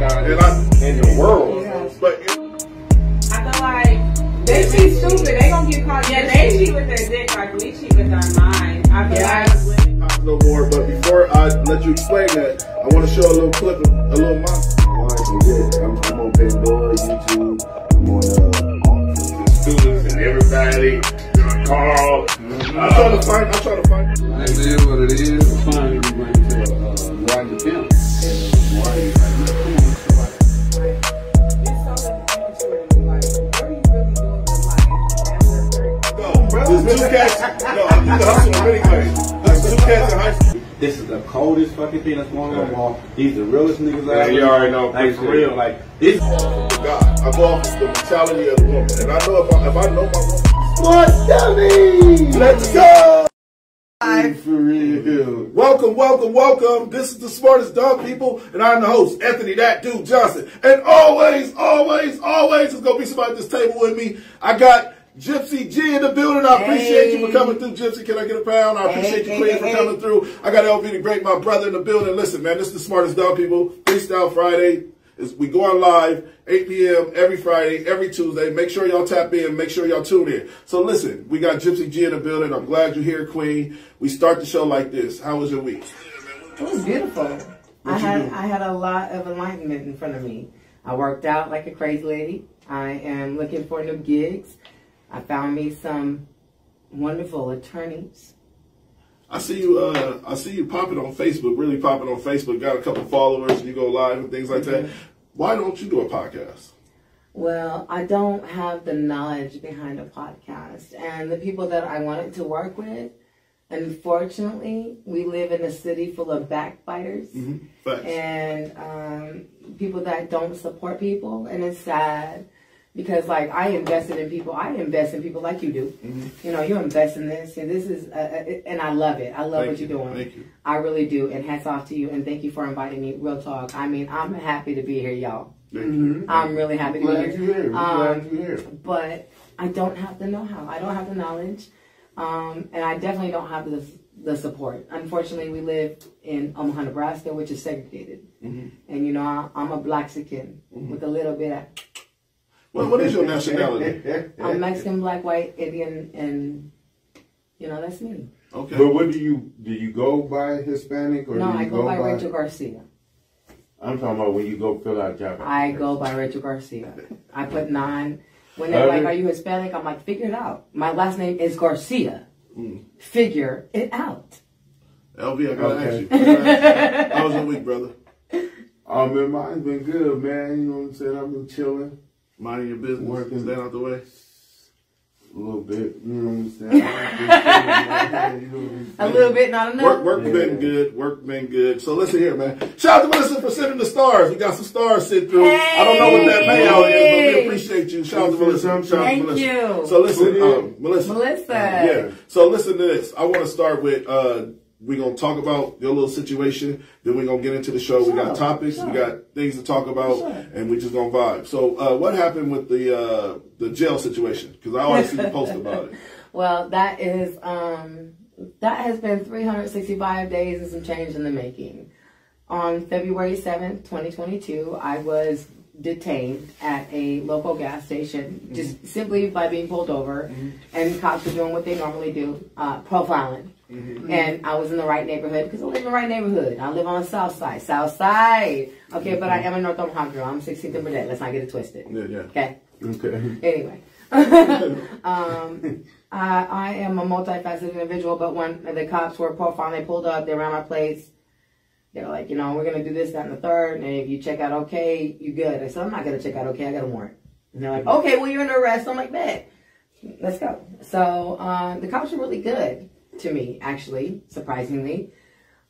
in the world. Yeah. But I feel like they cheat stupid. They gonna get caught. Yeah, they cheat with their dick like we cheat with our mind. I feel like no more. But before I let you explain that, I want to show a little clip of a little monster. I'm on Pandora, YouTube. I'm on the students and everybody. Carl. I'm trying to find. It is what it is. It's fine if you bring it to Ryan the Pimp. There's two cats. No, I'm the hustler anyway. There's two cats in high school. This is the coldest fucking thing that's going on. These the realest niggas out Yeah, there. you already know. Like for real, like this. God, I go off the mentality of the woman, and I know if I know my woman. Smart dummy. Let's go. For real. Welcome. This is the smartest dumb people, and I'm the host, Anthony That Dude Johnson. And always is gonna be somebody at this table with me. I got Gypsy G in the building. I appreciate you for coming through, Gypsy. Can I get a pound? I appreciate you, Queen, for coming through. I got LV the Great, my brother, in the building. Listen, man, this is the smartest dumb people. Freestyle Friday. We go on live 8 p.m. every Friday, every Tuesday. Make sure y'all tap in. Make sure y'all tune in. So listen, we got Gypsy G in the building. I'm glad you're here, Queen. We start the show like this. How was your week? it was beautiful. I had a lot of enlightenment in front of me. I worked out like a crazy lady. I am looking for new gigs. I found me some wonderful attorneys. I see you popping on Facebook, really popping on Facebook. Got a couple followers. You go live and things like that. Why don't you do a podcast? Well, I don't have the knowledge behind a podcast, and the people that I wanted to work with, unfortunately, we live in a city full of backbiters and people that don't support people, and it's sad. Because, like, I invested in people. I invest in people like you do. You know, you invest in this. And this is, and I love it. I love what you're doing. Thank you. I really do. And hats off to you. And thank you for inviting me. Real talk. I mean, I'm happy to be here, y'all. I'm really happy to be here. Glad you're here. But I don't have the know-how. I don't have the knowledge. And I definitely don't have the support. Unfortunately, we live in Omaha, Nebraska, which is segregated. And, you know, I'm a Blaxican with a little bit of... Well, what is your nationality? I'm Mexican, black, white, Indian, and you know, that's me. Okay. But what do you go by Hispanic or no? do you I go by Rachel Garcia. I'm talking about when you go fill out job. I go by Rachel Garcia. I put 9. When they're like, "Are you Hispanic?" I'm like, "Figure it out. My last name is Garcia. Figure it out." LV, I gotta ask you. How was your week, brother? Oh man, mine's been good, man. You know what I'm saying? I've been chilling. Minding your business, working, staying out the way. A little bit, you know what I'm saying? A little bit, not enough. Work been good. Work been good. So listen here, man. Shout out to Melissa for sending the stars. We got some stars sent through. Hey, I don't know what that payout is, but we appreciate you. Shout out to Melissa. Thank you. So listen, Melissa. Yeah. So listen to this. I want to start with. We're going to talk about your little situation. Then we're going to get into the show. We got topics. We got things to talk about. And we're just going to vibe. So what happened with the jail situation? Because I always see you post about it. Well, that is that has been 365 days and some change in the making. On February 7th, 2022, I was detained at a local gas station just simply by being pulled over. And cops were doing what they normally do, profiling. And I was in the right neighborhood because I live in the right neighborhood. I live on the south side. South side. Okay, but I am a North Omaha girl. I'm 16th and Burdett. Let's not get it twisted. Okay? Anyway. I am a multifaceted individual, but when the cops were profiling, they pulled up, they ran my place. They were like, you know, we're going to do this, that, and the third. And if you check out okay, you good. I said, I'm not going to check out okay. I got a warrant. And they're like, okay, well, you're under arrest. I'm like, bet. Let's go. So the cops were really good to me, actually, surprisingly.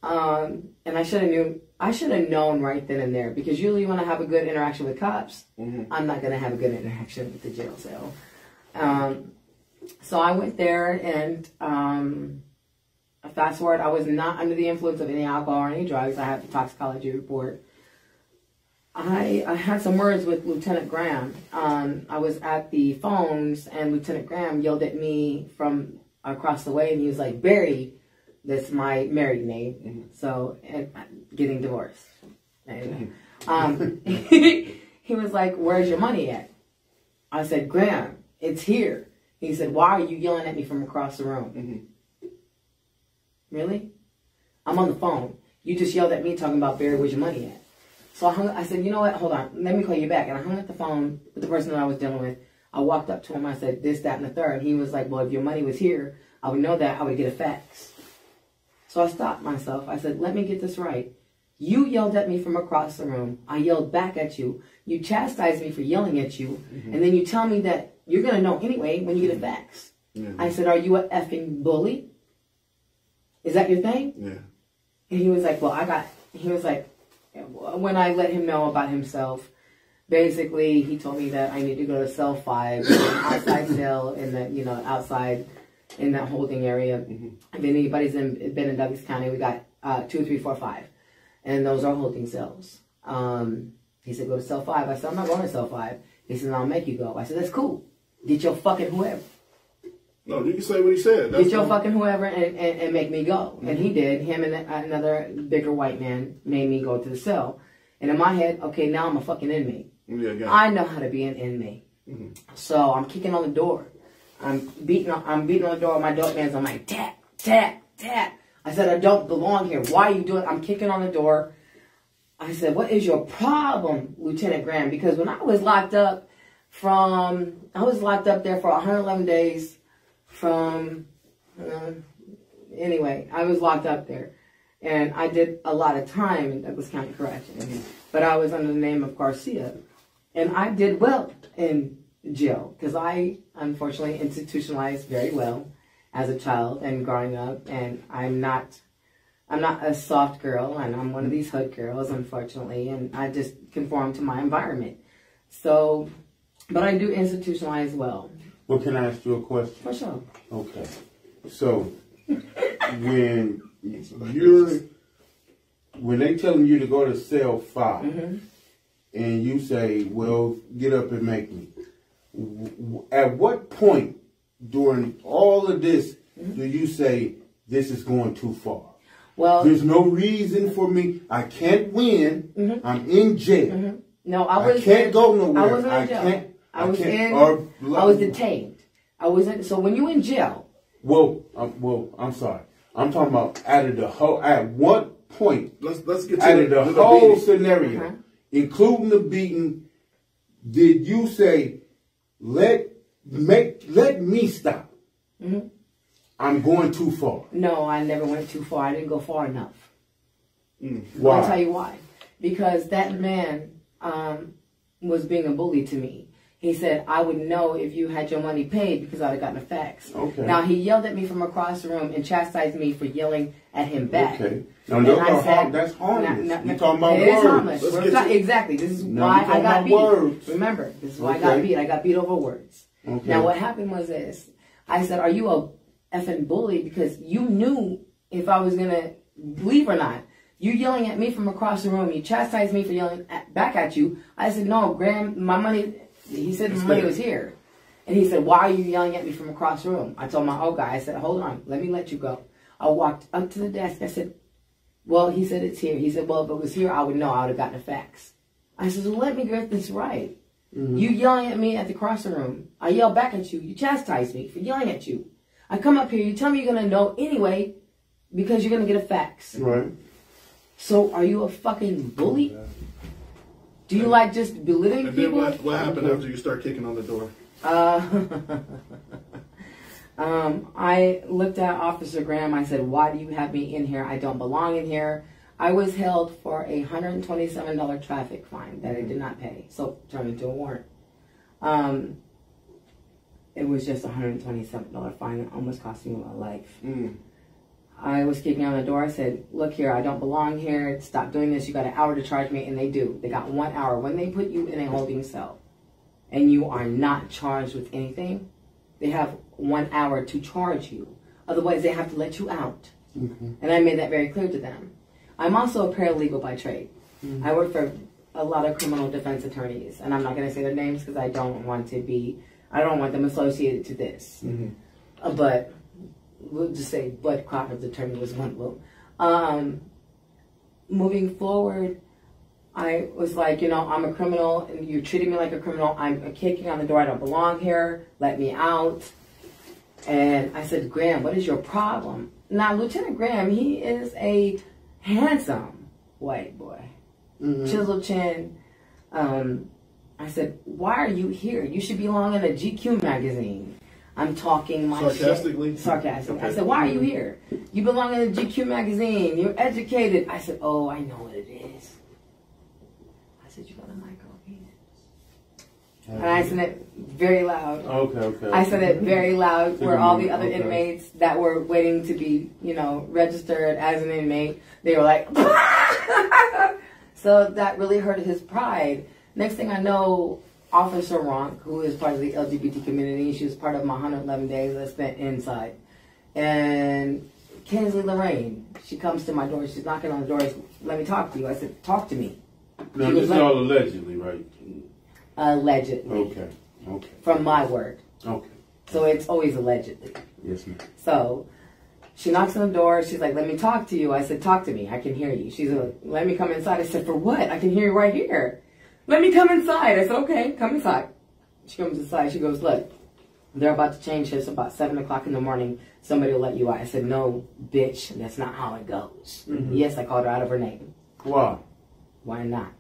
And I should have known right then and there, because usually when I have a good interaction with cops, I'm not going to have a good interaction with the jail cell. So I went there, and fast forward, I was not under the influence of any alcohol or any drugs. I have the toxicology report. I had some words with Lieutenant Graham. I was at the phones, and Lieutenant Graham yelled at me from across the way, and he was like, Barry, that's my married name. So, and getting divorced. Anyway, He was like, "Where's your money at?" I said, "Graham, it's here." He said, "Why are you yelling at me from across the room?" Really? I'm on the phone. You just yelled at me talking about, "Barry, where's your money at?" So I said, "You know what? Hold on. Let me call you back." And I hung up the phone with the person that I was dealing with. I walked up to him. I said, "This, that, and the third." He was like, "Well, if your money was here, I would know that. I would get a fax." So I stopped myself. I said, "Let me get this right. You yelled at me from across the room. I yelled back at you. You chastised me for yelling at you. And then you tell me that you're going to know anyway when you get a fax." I said, "Are you a effing bully? Is that your thing?" And he was like, he was like, when I let him know about himself, basically he told me that I need to go to cell 5, an outside cell in the, outside in that holding area. If anybody's been in Douglas County, we got 2, 3, 4, 5. And those are holding cells. He said, "Go to cell 5. I said, "I'm not going to cell 5. He said, "I'll make you go." I said, "That's cool. Get your fucking whoever." No, you can say what he said. Get your fucking whoever and make me go. And he did. Him and another bigger white man made me go to the cell. And in my head, okay, now I'm a fucking inmate. I know how to be an inmate. So I'm kicking on the door. I'm beating on the door with my dope hands. I'm like, tap, tap, tap. I said, "I don't belong here. Why are you doing it?" I'm kicking on the door. I said, "What is your problem, Lieutenant Graham?" Because when I was locked up there for 111 days anyway, I was locked up there. And I did a lot of time in Douglas County Corrections. But I was under the name of Garcia. And I did well in jail because I, unfortunately, institutionalized very well as a child and growing up. And I'm not a soft girl, and I'm one of these hood girls, unfortunately. And I just conform to my environment. So, but I do institutionalize well. Well, can I ask you a question? For sure. Okay. So, when they telling you to go to cell 5, and you say, "Well, get up and make me," at what point during all of this do you say, "This is going too far"? Well, there's no reason for me. I can't win. I'm in jail. No, I can't go nowhere. I wasn't in jail. I was detained. I wasn't. So when you in jail. Well, I'm sorry. I'm talking about at what point? Let's get to out of the whole scenario, including the beating, did you say, let me stop? I'm going too far. No, I never went too far. I didn't go far enough. Why? I'll tell you why. Because that man was being a bully to me. He said, "I would know if you had your money paid because I'd have gotten a fax." Okay. Now, he yelled at me from across the room and chastised me for yelling at him back. Okay. Now, that's harmless. You're talking about words. It is harmless. Exactly. This is why I got beat. Words. Remember, this is why I got beat. I got beat over words. Okay. Now, what happened was this. I said, "Are you a effing bully?" Because you knew if I was going to leave or not. You yelling at me from across the room. You chastised me for yelling back at you. I said, "No, Graham, my money..." He said my money was here. And he said, "Why are you yelling at me from across the room?" I told my old guy, I said, "Hold on, let me let you go." I walked up to the desk. I said, "Well," he said, "it's here." He said, "Well, if it was here, I would know. I would have gotten a fax." I said, "Well, let me get this right. You yelling at me at the crossing room. I yell back at you. You chastise me for yelling at you. I come up here. You tell me you're going to know anyway because you're going to get a fax. Right. So are you a fucking bully? Do you like just belittling and people?" Then what happened after you start kicking on the door? I looked at Officer Graham. I said, "Why do you have me in here? I don't belong in here." I was held for a $127 traffic fine that I did not pay. So turned into a warrant. It was just a $127 fine. It almost cost me my life. I was kicking on the door. I said, "Look here, I don't belong here. Stop doing this. You got an hour to charge me." And they do. They got 1 hour. When they put you in a holding cell and you are not charged with anything, they have 1 hour to charge you. Otherwise, they have to let you out. And I made that very clear to them. I'm also a paralegal by trade. I work for a lot of criminal defense attorneys. And I'm not going to say their names because I don't want them associated to this. But we'll just say Bud Crawford's attorney was one of them. Moving forward, I was like, you know, I'm a criminal and you're treating me like a criminal. I'm kicking on the door. I don't belong here. Let me out. And I said, Graham, what is your problem? Now, Lieutenant Graham, he is a handsome white boy. Chiseled chin. I said, why are you here? You should belong in a GQ magazine. I'm talking my Sarcastically? shit. Sarcastically. Okay. I said, why are you here? You belong in a GQ magazine. You're educated. I said, oh, I know what it is. I said, you got a micro penis. And I said it very loud. Okay. I said it very loud where all the other inmates that were waiting to be, you know, registered as an inmate, they were like, so that really hurt his pride. Next thing I know, Officer Ronk, who is part of the LGBT community, she was part of my 111 days I spent inside. And Kinsley Lorraine, she comes to my door, she's knocking on the door, let me talk to you. I said, talk to me. Now, this is all allegedly, right? Allegedly. Okay. From my word. Okay. So it's always allegedly. Yes, ma'am. So she knocks on the door. She's like, let me talk to you. I said, talk to me. I can hear you. She's like, let me come inside. I said, for what? I can hear you right here. Let me come inside. I said, okay, come inside. She comes inside. She goes, look, they're about to change this about 7 o'clock in the morning. Somebody will let you out. I said, no, bitch, that's not how it goes. Yes, I called her out of her name. Why? Why not?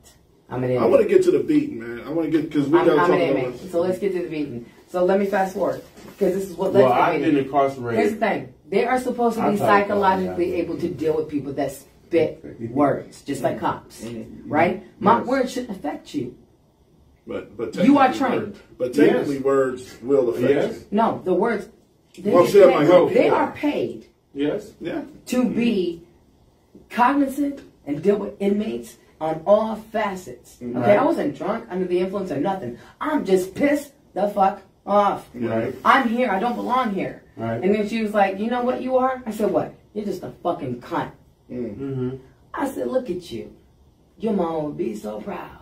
I'm an inmate. I want to get to the beating, man. I want to get, because we got to I'm talk an about inmate. So let's get to the beating. So let me fast forward, because this is what. Well, I've been incarcerated. Here's the thing: they are supposed to be psychologically able to deal with people that spit words, just like cops, right? My words shouldn't affect you. But You are trained. But technically, words will affect you. No, the words. They are paid. Yes. Yeah. To be cognizant and deal with inmates on all facets. Okay, Right. I wasn't drunk, under the influence, or nothing. I'm just pissed the fuck off. Right. I'm here. I don't belong here. Right. And then she was like, you know what you are? I said, what? You're just a fucking cunt. I said, look at you. Your mom would be so proud.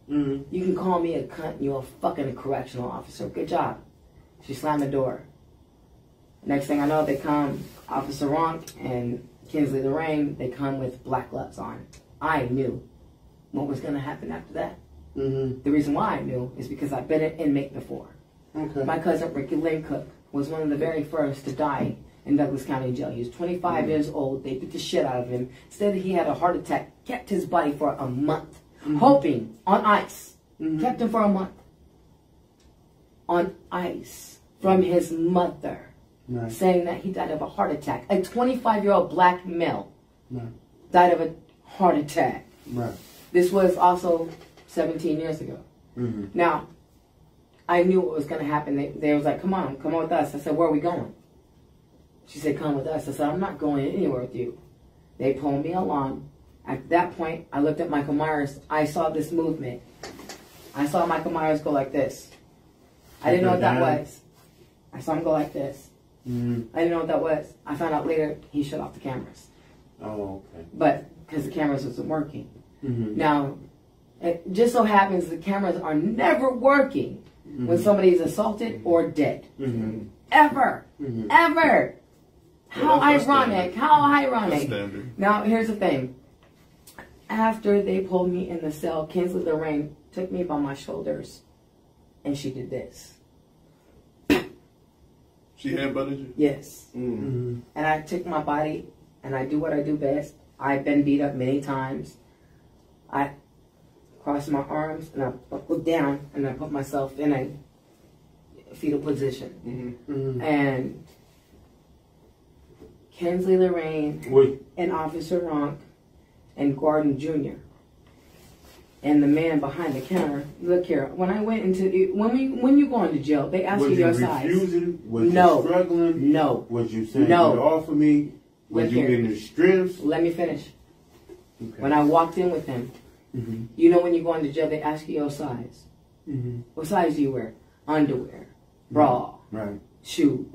You can call me a cunt. You're a fucking correctional officer. Good job. She slammed the door. Next thing I know, they come, Officer Ronk and Kinsley Lorraine, they come with black gloves on. I knew what was going to happen after that. The reason why I knew is because I've been an inmate before. Okay. My cousin Ricky Lynn Cook was one of the very first to die in Douglas County Jail. He was 25 years old. They beat the shit out of him. Said that he had a heart attack. Kept his body for a month. Hoping on ice. Kept him for a month. On ice. From his mother. Saying that he died of a heart attack. A 25-year-old black male died of a heart attack. This was also 17 years ago. Now, I knew what was going to happen. They was like, come on with us. I said, where are we going? She said, come with us. I said, I'm not going anywhere with you. They pulled me along. At that point, I looked at Michael Myers. I saw this movement. I saw Michael Myers go like this. I didn't know what that was. I saw him go like this. I didn't know what that was. I found out later he shut off the cameras. Oh, okay. But because the cameras wasn't working. Now, it just so happens the cameras are never working when somebody is assaulted or dead. Ever. Ever. How ironic. How ironic. Now, here's the thing. After they pulled me in the cell, Kinsley Lorraine took me by my shoulders and she did this. She headbutted you? Yes. And I took my body and I do what I do best. I've been beat up many times. I cross my arms and I buckle down and I put myself in a fetal position. And Kinsley Lorraine and Officer Ronk and Gordon Jr. and the man behind the counter. Look here, when I went into when you go into jail, they ask you your size. Was you refusing? Was No. you struggling? No. Was you saying No. you would offer me? Was Look you here. getting the strips? Let me finish. Okay. When I walked in with him, you know when you go into jail, they ask you your size. What size do you wear? Underwear, bra, shoes,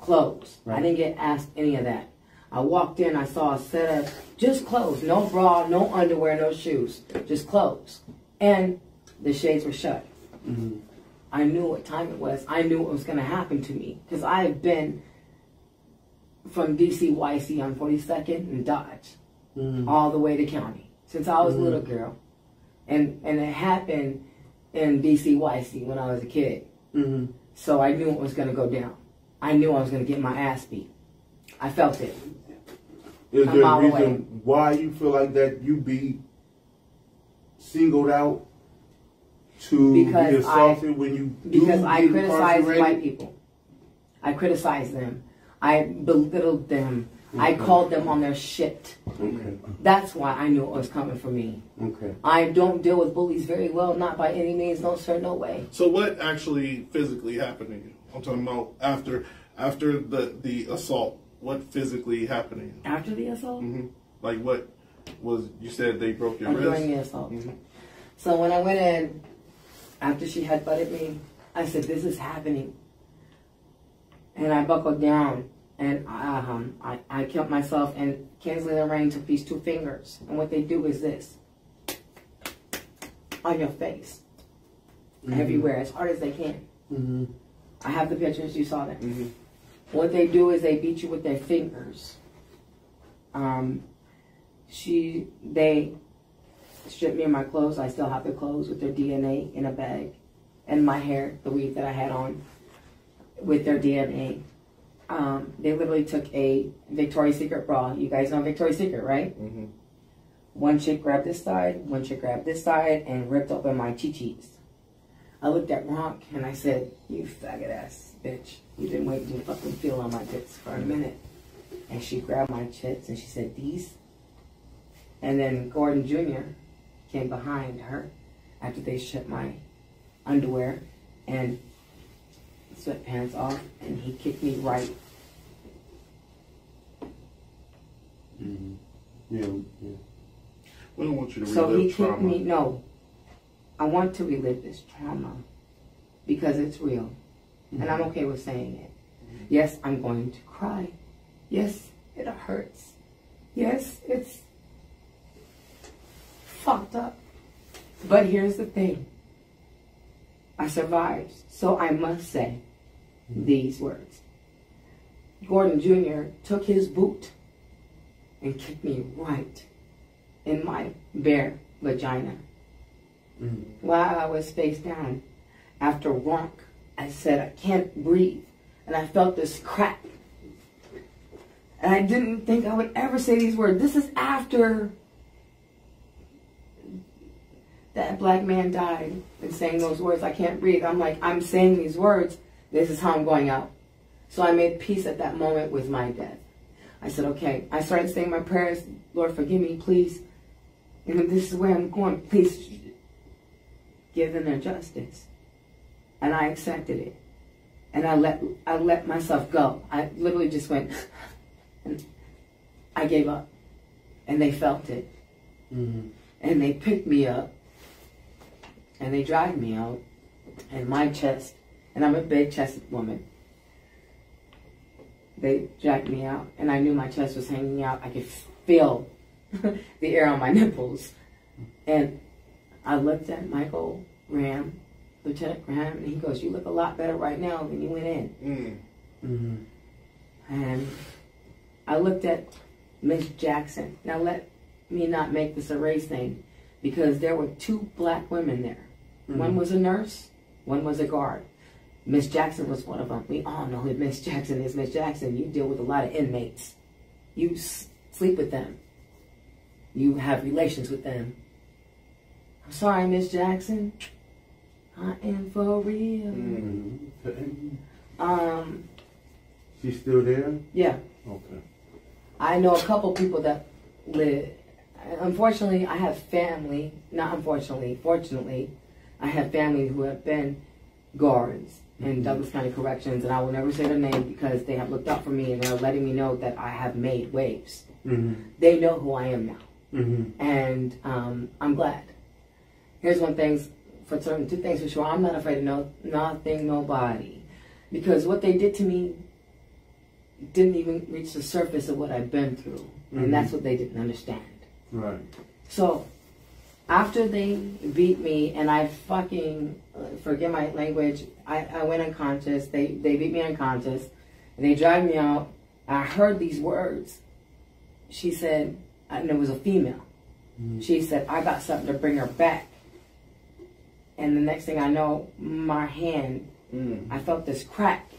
clothes. I didn't get asked any of that. I walked in, I saw a set of just clothes. No bra, no underwear, no shoes. Just clothes. And the shades were shut. I knew what time it was. I knew what was going to happen to me. Because I have been from DCYC on 42nd and Dodge all the way to county. Since I was a little girl. And it happened in BCYC when I was a kid. Mm-hmm. So I knew it was going to go down. I knew I was going to get my ass beat. I felt it. Is there a reason why you feel like that you be singled out to be assaulted when you do? Because I criticize white people. I criticize them. I belittled them. Okay. I called them on their shit. Okay. That's why I knew it was coming for me. Okay. I don't deal with bullies very well, not by any means, no sir, no way. So what actually physically happened to you? I'm talking about after the assault. What physically happened to you? After the assault? Mm-hmm. Like what was, you said they broke your wrist? During the assault. Mm-hmm. So when I went in, after she had butted me, I said, this is happening. And I buckled down. And I killed myself, and Kinsley and Lorraine took these 2 fingers. And what they do is this. On your face. Mm-hmm. Everywhere, as hard as they can. Mm-hmm. I have the pictures, you saw them. Mm-hmm. What they do is they beat you with their fingers. They stripped me of my clothes. I still have the clothes with their DNA in a bag. And my hair, the weave that I had on, with their DNA. They literally took a Victoria's Secret bra. You guys know Victoria's Secret, right? Mm-hmm. One chick grabbed this side, one chick grabbed this side, and ripped open my chi-chis. I looked at Ronk and I said, you faggot ass bitch. You've been waiting to fucking feel on my tits for a minute. And she grabbed my tits and she said, these? And then Gordon Jr. came behind her after they stripped my underwear and sweatpants off, and he kicked me right. Mm-hmm. Yeah. We don't want you to relive so he trauma. kicked me. No, I want to relive this trauma because it's real, mm-hmm. and I'm okay with saying it. Mm-hmm. Yes, I'm going to cry. Yes, it hurts. Yes, it's fucked up. But here's the thing. I survived, so I must say these words. Gordon Jr. took his boot and kicked me right in my bare vagina. While I was face down. After Ronk, I said, I can't breathe. And I felt this crack. And I didn't think I would ever say these words. This is after that black man died and saying those words, I can't breathe. I'm like, I'm saying these words. This is how I'm going out. So I made peace at that moment with my death. I said, okay. I started saying my prayers. Lord, forgive me, please. And this is where I'm going. Please give them their justice. And I accepted it. And I let myself go. I literally just went, and I gave up. And they felt it. Mm-hmm. And they picked me up. And they dragged me out. And my chest, and I'm a big chested woman. They dragged me out. And I knew my chest was hanging out. I could feel the air on my nipples. And I looked at Michael Graham, Lieutenant Graham, and he goes, you look a lot better right now than you went in. And I looked at Miss Jackson. Now let me not make this a race thing, because there were 2 black women there. One was a nurse, one was a guard. Miss Jackson was one of them. We all know who Miss Jackson is. Miss Jackson, you deal with a lot of inmates. You sleep with them. You have relations with them. I'm sorry, Miss Jackson. I am for real. She's still there? Yeah. Okay. I know a couple people that live. Unfortunately, I have family. Not unfortunately. Fortunately, I have family who have been guards in Douglas County Corrections, and I will never say their name because they have looked out for me and they're letting me know that I have made waves. They know who I am now. And I'm glad. Here's 2 things for sure. I'm not afraid of nothing, nobody. Because what they did to me didn't even reach the surface of what I've been through. And that's what they didn't understand. Right. So, after they beat me and I fucking, forget my language, I went unconscious. They beat me unconscious. And they dragged me out. I heard these words. She said, and it was a female. She said, I got something to bring her back. And the next thing I know, my hand, I felt this crack.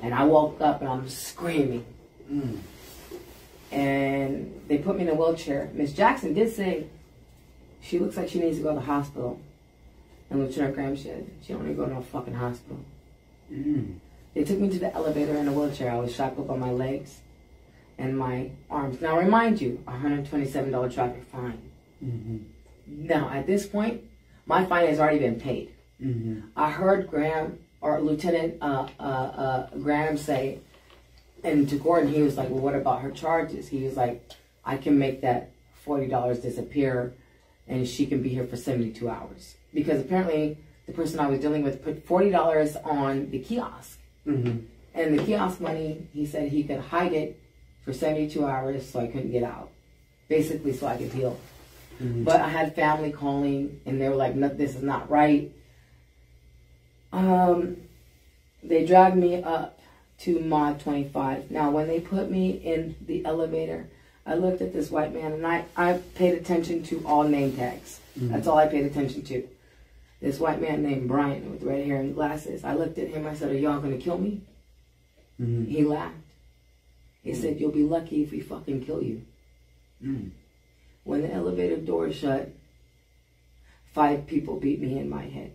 And I woke up and I'm screaming. And they put me in a wheelchair. Miss Jackson did say she looks like she needs to go to the hospital. And Lieutenant Graham said she don't need to go to no fucking hospital. They took me to the elevator in a wheelchair. I was shackled by my legs and my arms. Now, remind you, $127 traffic fine. Now, at this point, my fine has already been paid. I heard Graham, or Lieutenant Graham say, and to Gordon, he was like, well, what about her charges? He was like, I can make that $40 disappear, and she can be here for 72 hours. Because apparently, the person I was dealing with put $40 on the kiosk. And the kiosk money, he said he could hide it for 72 hours so I couldn't get out. Basically, so I could heal. But I had family calling, and they were like, no, this is not right. They dragged me up to Mod 25. Now, when they put me in the elevator, I looked at this white man, and I paid attention to all name tags. That's all I paid attention to. This white man named Brian with red hair and glasses. I looked at him, I said, are y'all going to kill me? He laughed. He said, you'll be lucky if we fucking kill you. When the elevator door shut, 5 people beat me in my head.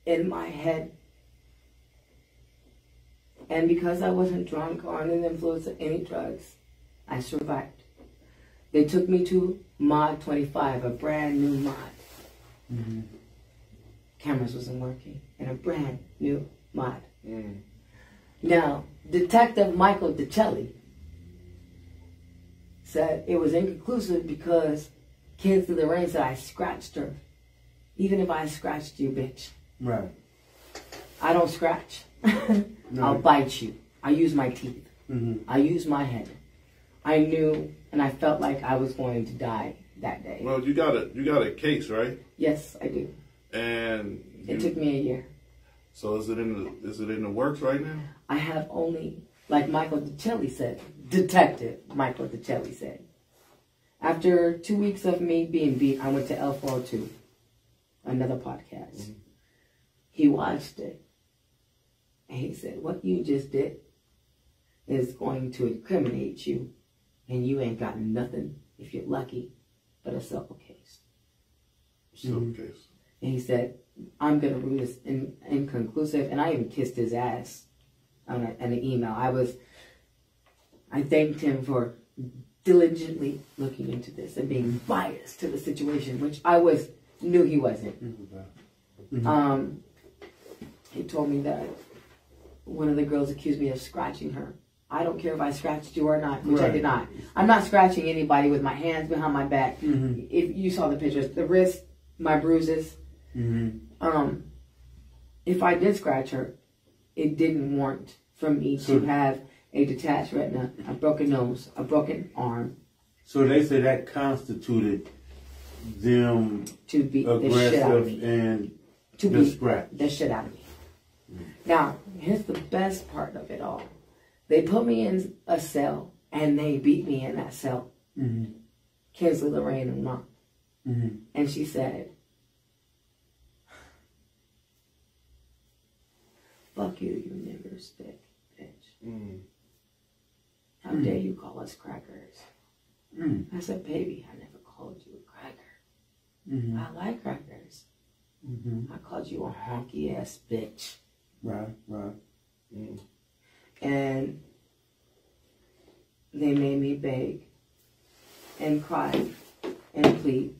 In my head. And because I wasn't drunk or under the influence of any drugs, I survived. They took me to Mod 25, a brand new mod. Cameras wasn't working. And a brand new mod. Now, Detective Michael DiCelli said it was inconclusive because Kids of the Rain said I scratched her. Even if I scratched you, bitch. Right. I don't scratch. I'll bite you. I use my teeth. I use my head. I knew and I felt like I was going to die that day. Well, you got a case, right? Yes, I do. And it took me a year. So is it in the works right now? I have only, like Michael DiCelli said, Detective Michael DiCelli said, after 2 weeks of me being beat, I went to L402, another podcast. He watched it, and he said, what you just did is going to incriminate you, and you ain't got nothing, if you're lucky, but a civil case. Civil case. And he said, I'm going to rule this inconclusive. And I even kissed his ass on an email. I thanked him for diligently looking into this and being biased to the situation, which I knew he wasn't. He told me that one of the girls accused me of scratching her. I don't care if I scratched you or not, which I did not. I'm not scratching anybody with my hands behind my back. If you saw the pictures, the wrist, my bruises. If I did scratch her, it didn't warrant for me to have a detached retina, a broken nose, a broken arm. So they say that constituted them to be the shit out of me. And to the beat scratch. the shit out of me. Now, here's the best part of it all. They put me in a cell, and they beat me in that cell. Kinsley, Lorraine, and Mom. And she said, fuck you, you nigger stick, bitch. How dare you call us crackers? I said, baby, I never called you a cracker. I like crackers. I called you a honky ass bitch. Right. And they made me beg and cry and plead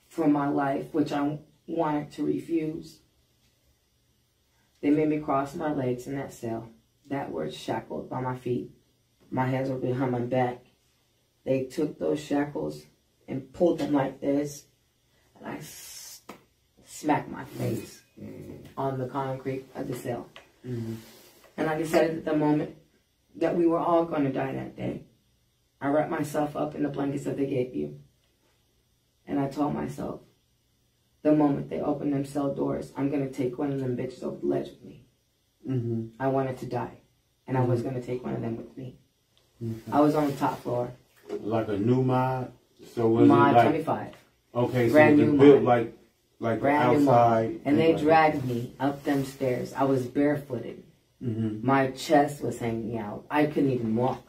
for my life, which I wanted to refuse. They made me cross my legs in that cell that were shackled by my feet. My hands were behind my back. They took those shackles and pulled them like this, and I smacked my face on the concrete of the cell. And I decided at the moment that we were all going to die that day. I wrapped myself up in the blankets that they gave you. And I told myself, the moment they open them cell doors, I'm going to take one of them bitches over the ledge with me. I wanted to die. And I was going to take one of them with me. I was on the top floor. Like a new mod So was my it like 25. Okay, so Brand it was new built mod. like Brand new outside, mod. And they dragged me up them stairs. I was barefooted. My chest was hanging out. I couldn't even walk.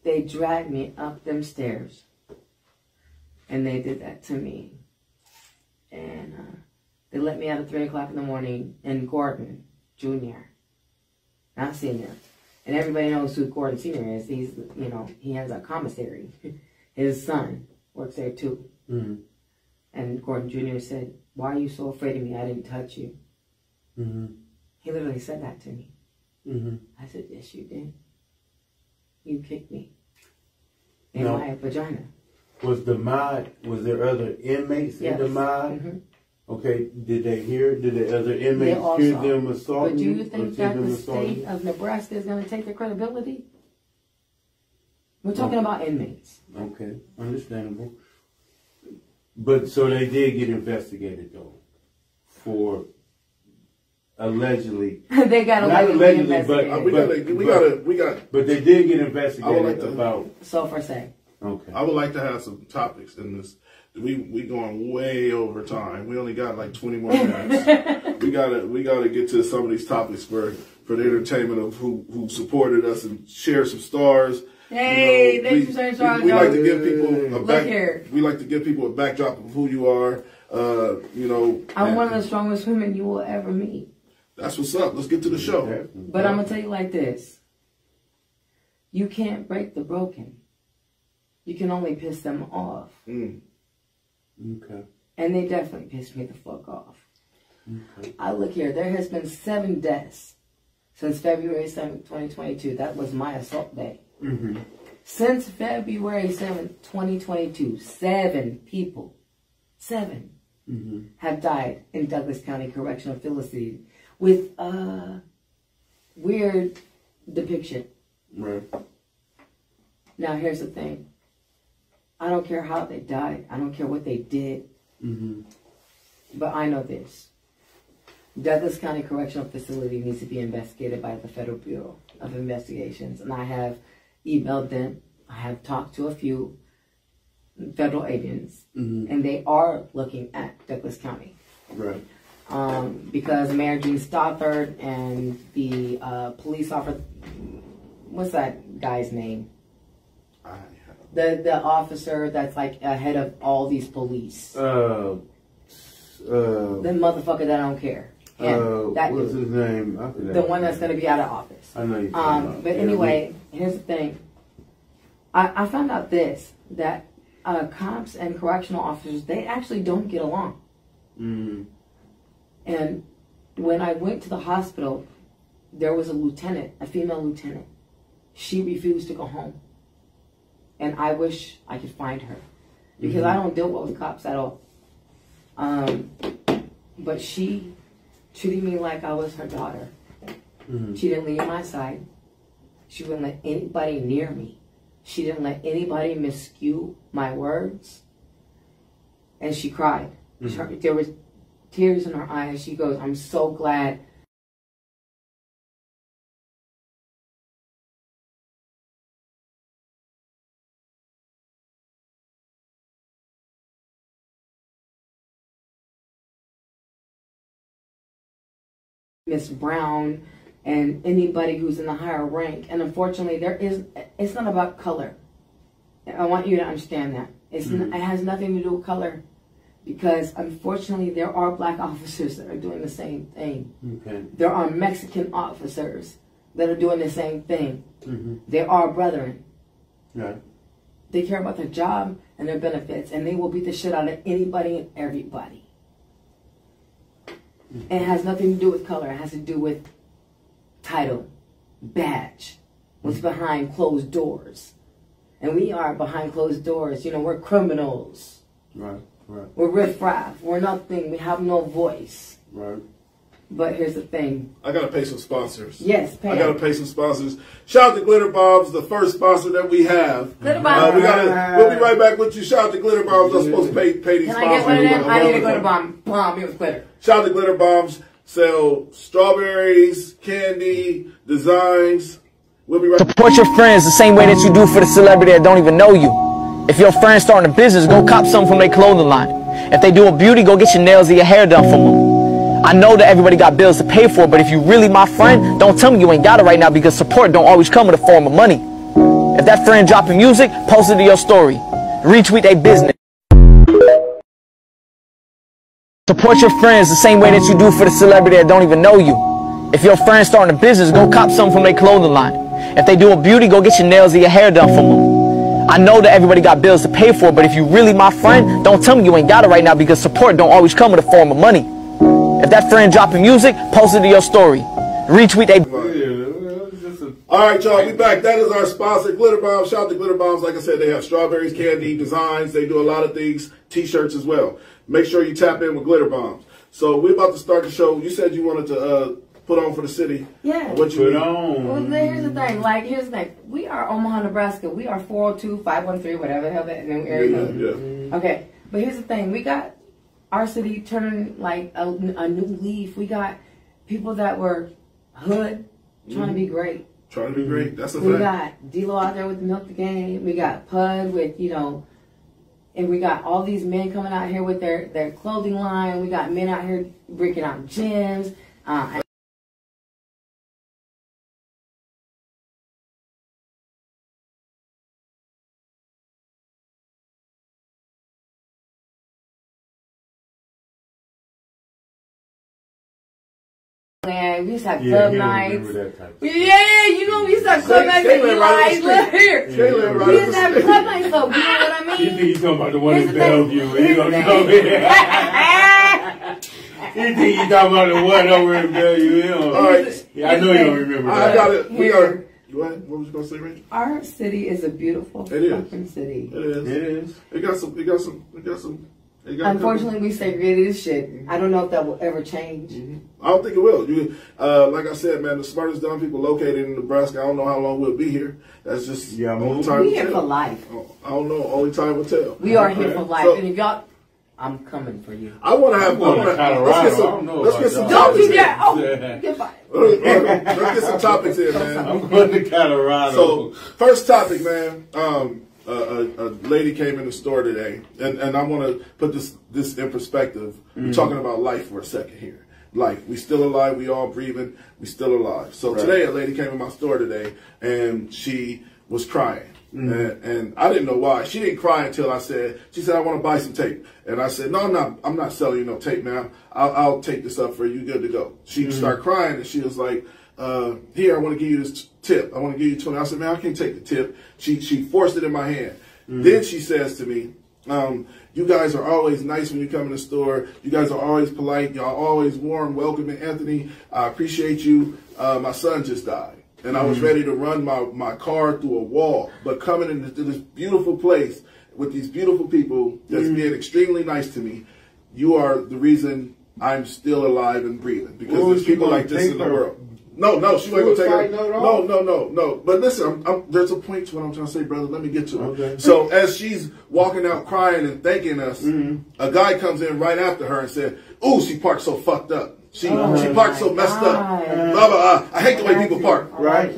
They dragged me up them stairs. And they did that to me. And they let me out at 3 o'clock in the morning in Gordon Jr., not Senior. And everybody knows who Gordon Senior is. He's, you know, he has a commissary. His son works there too. And Gordon Jr. said, "Why are you so afraid of me? I didn't touch you." He literally said that to me. I said, "Yes, you did. You kicked me in my vagina." Was there other inmates in the mod? Okay, did the other inmates hear them assaulting? But do you think that the state of Nebraska is going to take their credibility? We're talking about inmates. Okay, understandable. But so they did get investigated though, for allegedly. They got not allegedly, but But they did get investigated about. So for say. Okay. I would like to have some topics in this. We going way over time. We only got like 20 more minutes. we gotta get to some of these topics for the entertainment of who supported us and share some stars. Hey, thanks for sharing stars. We like to give people We like to give people a backdrop of who you are. You know, I'm one of the strongest women you will ever meet. That's what's up. Let's get to the show. But I'm gonna tell you like this: you can't break the broken. You can only piss them off. Okay. And they definitely pissed me the fuck off. Okay. I look here. There has been 7 deaths since February 7th, 2022. That was my assault day. Since February 7th, 2022, 7 people, 7 have died in Douglas County Correctional Facility with weird depiction. Right. Now, here's the thing. I don't care how they died. I don't care what they did. But I know this. Douglas County Correctional Facility needs to be investigated by the Federal Bureau of Investigations. And I have emailed them. I have talked to a few federal agents. And they are looking at Douglas County. Right. Because Mayor Gene Stothard and the police officer, what's that guy's name? The officer that's like ahead of all these police. The motherfucker that I don't care. What's his name? The one that's going to be out of office. I know you. But anyway, here's the thing. I found out this, that cops and correctional officers, they actually don't get along. And when I went to the hospital, there was a lieutenant, a female lieutenant. She refused to go home. And I wish I could find her. Because I don't deal well with cops at all. But she treated me like I was her daughter. She didn't leave my side. She wouldn't let anybody near me. She didn't let anybody miscue my words. And she cried. There was tears in her eyes. She goes, "I'm so glad Miss Brown and anybody who's in the higher rank." And unfortunately, it's not about color. I want you to understand that. It has nothing to do with color. Because unfortunately, there are black officers that are doing the same thing. There are Mexican officers that are doing the same thing. There are brethren. They care about their job and their benefits, and they will beat the shit out of anybody and everybody. And it has nothing to do with color. It has to do with title, badge, what's behind closed doors. And we are behind closed doors. You know, we're criminals. Right. We're riffraff. We're nothing. We have no voice. Right. But here's the thing. I gotta pay some sponsors. Yes, pay. I gotta pay some sponsors. Shout out to Glitter Bombs, the first sponsor that we have. Glitter Bombs. We'll be right back with you. Shout out to Glitter Bombs. I'm supposed to pay these sponsors. Can I get one of them? I need a glitter bomb. Bomb. It was glitter. Shout out to Glitter Bombs. Sell strawberries, candy, designs. We'll be right back. Support your friends the same way that you do for the celebrity that don't even know you. If your friend's starting a business, go cop something from their clothing line. If they do a beauty, go get your nails or your hair done from them. I know that everybody got bills to pay for, but if you really my friend, don't tell me you ain't got it right now, because support don't always come in the form of money. If that friend dropping music, post it to your story. Retweet their business. Support your friends the same way that you do for the celebrity that don't even know you. If your friend's starting a business, go cop something from their clothing line. If they do a beauty, go get your nails or your hair done from them. I know that everybody got bills to pay for, but if you really my friend, don't tell me you ain't got it right now, because support don't always come in the form of money. If that friend dropping music, post it to your story. Retweet they... Alright, y'all, we back. That is our sponsor, Glitter Bombs. Shout out to Glitter Bombs. Like I said, they have strawberries, candy, designs. They do a lot of things, t-shirts as well. Make sure you tap in with Glitter Bombs. So we're about to start the show. You said you wanted to put on for the city. Yeah. What you Put on. Well, here's the thing. Here's the thing. We are Omaha, Nebraska. We are 402-513, whatever the hell that area is. Yeah. Okay. But here's the thing. We got our city turning like a new leaf. We got people that were hood trying to be great. Trying to be great. That's a We fact. got D-Lo out there with Milk the Game. We got Pud with, and we got all these men coming out here with their clothing line. We got men out here breaking out gyms. And we used to have club nights. Yeah, we used to have club nights. Look here. We used to have club nights, though. You know what I mean? You think he's talking about the one in Bellevue? You don't know me. You think he's talking about the one over in Bellevue? All right. Yeah, I know you don't remember that. I got it. We are... What was you going to say, Rachel? Our city is a beautiful fucking city. It is. It is. It got some... Unfortunately, we segregated as shit. I don't know if that will ever change. I don't think it will. Like I said, man, the smartest dumb people located in Nebraska. I don't know how long we'll be here. That's just only time will We here tell. for life. I don't know. Only time will tell. We are here for life. So, and if y'all, I'm coming for you. I want to have. Let's get some. Don't do that. Oh, Yeah. goodbye. Let's get some topics here, man. I'm going to Colorado. So, first topic, man. A lady came in the store today, and I want to put this in perspective. We're talking about life for a second here. Life. We still alive. We all breathing. We still alive. So today, a lady came in my store today, and she was crying. And I didn't know why. She didn't cry until she said, I want to buy some tape. And I said, no, I'm not selling you no tape, man. I'll take this up for you. Good to go. She started crying, and she was like, here, I want to give you this tip. I want to give you 20. I said, man, I can't take the tip. She forced it in my hand. Then she says to me, you guys are always nice when you come in the store. You guys are always polite. Y'all always warm, welcoming. Anthony, I appreciate you. My son just died. And I was ready to run my car through a wall. But coming into this beautiful place with these beautiful people that's being extremely nice to me, you are the reason I'm still alive and breathing. Because there's people like this in the world. No, she wasn't going to take her. No. But listen, there's a point to what I'm trying to say, brother. Let me get to it. Okay. So as she's walking out crying and thanking us, a guy comes in right after her and said, ooh, she parked so fucked up. She parked so messed up. Blah, blah. I hate the way people park. Right.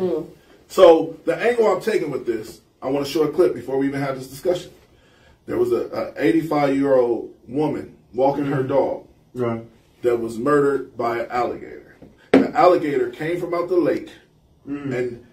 So the angle I'm taking with this, I want to show a clip before we even have this discussion. There was a 85-year-old woman walking her dog that was murdered by an alligator. The alligator came from out the lake and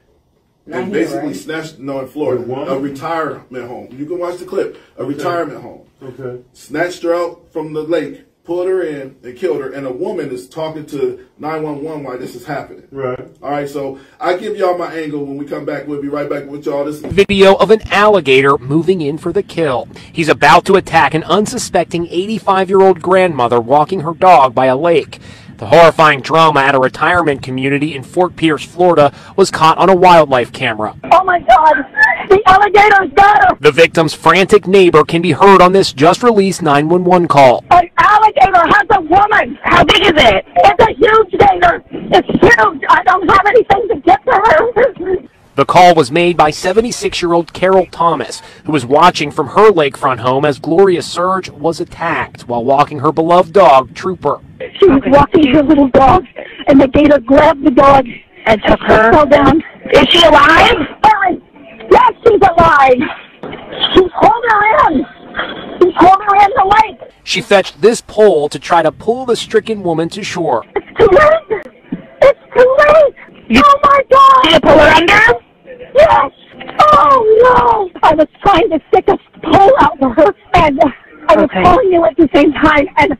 basically snatched, in Florida, a retirement home. You can watch the clip. A retirement home. Okay. Snatched her out from the lake, pulled her in, and killed her. And a woman is talking to 911 while this is happening. Right. All right, so I give y'all my angle. When we come back, we'll be right back with y'all. This is video of an alligator moving in for the kill. He's about to attack an unsuspecting 85-year-old grandmother walking her dog by a lake. The horrifying drama at a retirement community in Fort Pierce, Florida, was caught on a wildlife camera. Oh my God! The alligator's got him! The victim's frantic neighbor can be heard on this just-released 911 call. An alligator has a woman! How big is it? It's a huge gator! It's huge! I don't have anything to get to her! The call was made by 76-year-old Carol Thomas, who was watching from her lakefront home as Gloria Surge was attacked while walking her beloved dog, Trooper. She was walking her little dog, and the gator grabbed the dog and took her. Fell down. Is she alive? Yes, she's alive. He's holding her in. He's holding her in the lake. She fetched this pole to try to pull the stricken woman to shore. It's too late. It's too late. Oh my God. Did you pull her under? Yes. Oh no. I was trying to stick a pole out for her, and I was calling you at the same time, and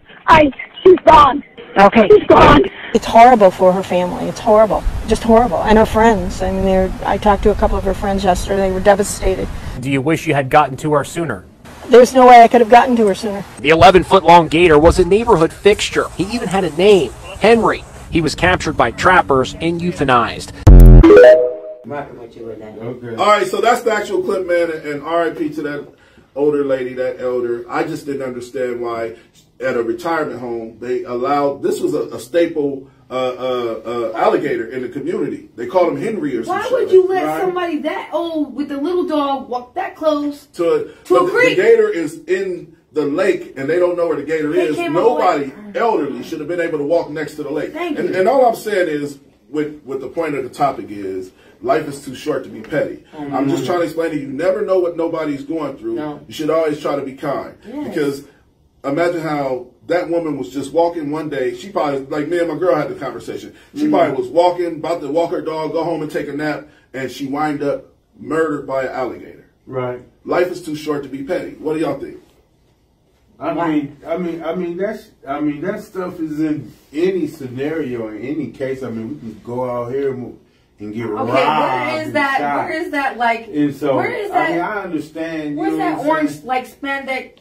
she's gone. Okay. She's gone. It's horrible for her family. It's horrible. Just horrible. And her friends. I mean, I talked to a couple of her friends yesterday. They were devastated. Do you wish you had gotten to her sooner? There's no way I could have gotten to her sooner. The 11-foot-long gator was a neighborhood fixture. He even had a name, Henry. He was captured by trappers and euthanized. Rocking with you with that. Okay. All right, so that's the actual clip, man, and R.I.P. to that older lady, that elder. I just didn't understand why at a retirement home they allowed, this was a staple alligator in the community. They called him Henry or something. Why would you let somebody that old with a little dog walk that close to a creek? The gator is in the lake, and they don't know where the gator is. Nobody elderly should have been able to walk next to the lake. And all I'm saying is, with the point of the topic is, life is too short to be petty. I'm just trying to explain to you, you never know what nobody's going through. You should always try to be kind. Because imagine how that woman was just walking one day. She probably, like me and my girl had the conversation. She probably was walking, about to walk her dog, go home and take a nap, and she wind up murdered by an alligator. Right. Life is too short to be petty. What do y'all think? I mean that stuff is in any scenario, in any case. I mean, we can go out here and get robbed. Where is that? Shot. Where is that? Like, and so, where is that? I mean, I understand. Where's that orange, like, spandex?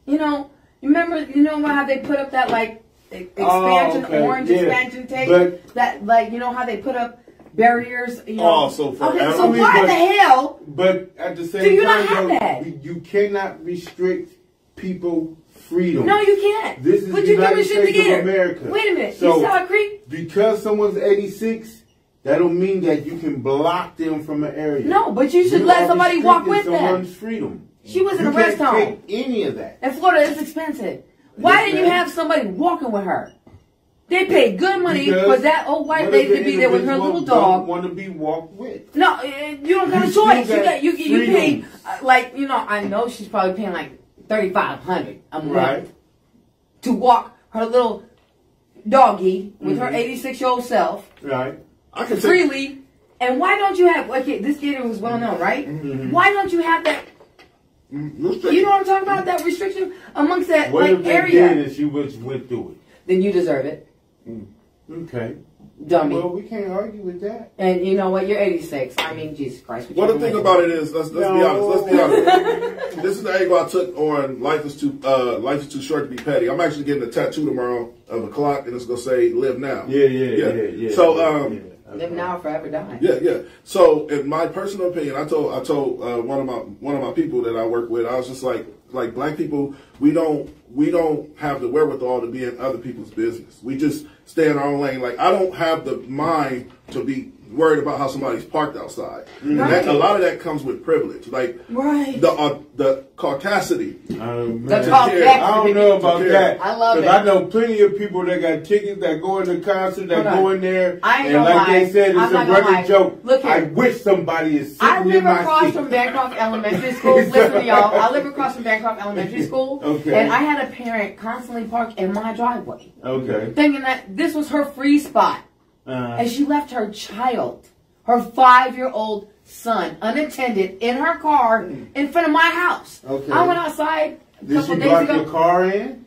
You know, you remember? You know how they put up that like expansion, orange expansion tape? But, that, like, you know how they put up barriers? You know? So why the hell? But at the same do you time, not have that? You cannot restrict people freedom. No, you can't. This is but the you United States of America. Wait a minute. So, you saw a creek? Because someone's 86, that don't mean that you can block them from an area. No, but you should let somebody walk with them. Someone's freedom. She was in a rest home. You can't take any of that. In Florida, it's expensive. Why didn't you have somebody walking with her? They paid good money for that old white lady to be there with her little dog. Don't want to be walked with. No, you don't have a choice. You pay, like, you know, I know she's probably paying like $3,500 a month to walk her little doggy with her 86-year-old self freely. And why don't you have, okay, this gator was well known, right? Why don't you have that? You know what I'm talking about? That restriction amongst that what like if area. Did and she went through it? Then you deserve it. Okay. Dummy. Well, we can't argue with that. And you know what? You're 86. I mean, Jesus Christ. Well, the thing about it is, let's be honest. Let's be honest. This is the angle I took on life is too short to be petty. I'm actually getting a tattoo tomorrow of a clock, and it's gonna say "Live Now." Yeah. So, live now or forever die. Yeah. So, in my personal opinion, I told one of my people that I work with, I was just like black people, we don't have the wherewithal to be in other people's business. We just stay in our own lane. Like, I don't have the mind to be worried about how somebody's parked outside. Right. A lot of that comes with privilege. Like the caucasity. I don't know about that. I love it. Because I know plenty of people that got tickets that go in the concert, that go in there, and like they said, it's a running joke. Look here. I wish somebody is sitting in my seat. I live across from Bancroft Elementary School. Listen to y'all. I live across from Bancroft Elementary School. Okay. And I had a parent constantly park in my driveway. Okay. Thinking that this was her free spot. And she left her child, her 5-year-old son, unattended in her car in front of my house. Okay. I went outside a Did couple she days block ago. your car in?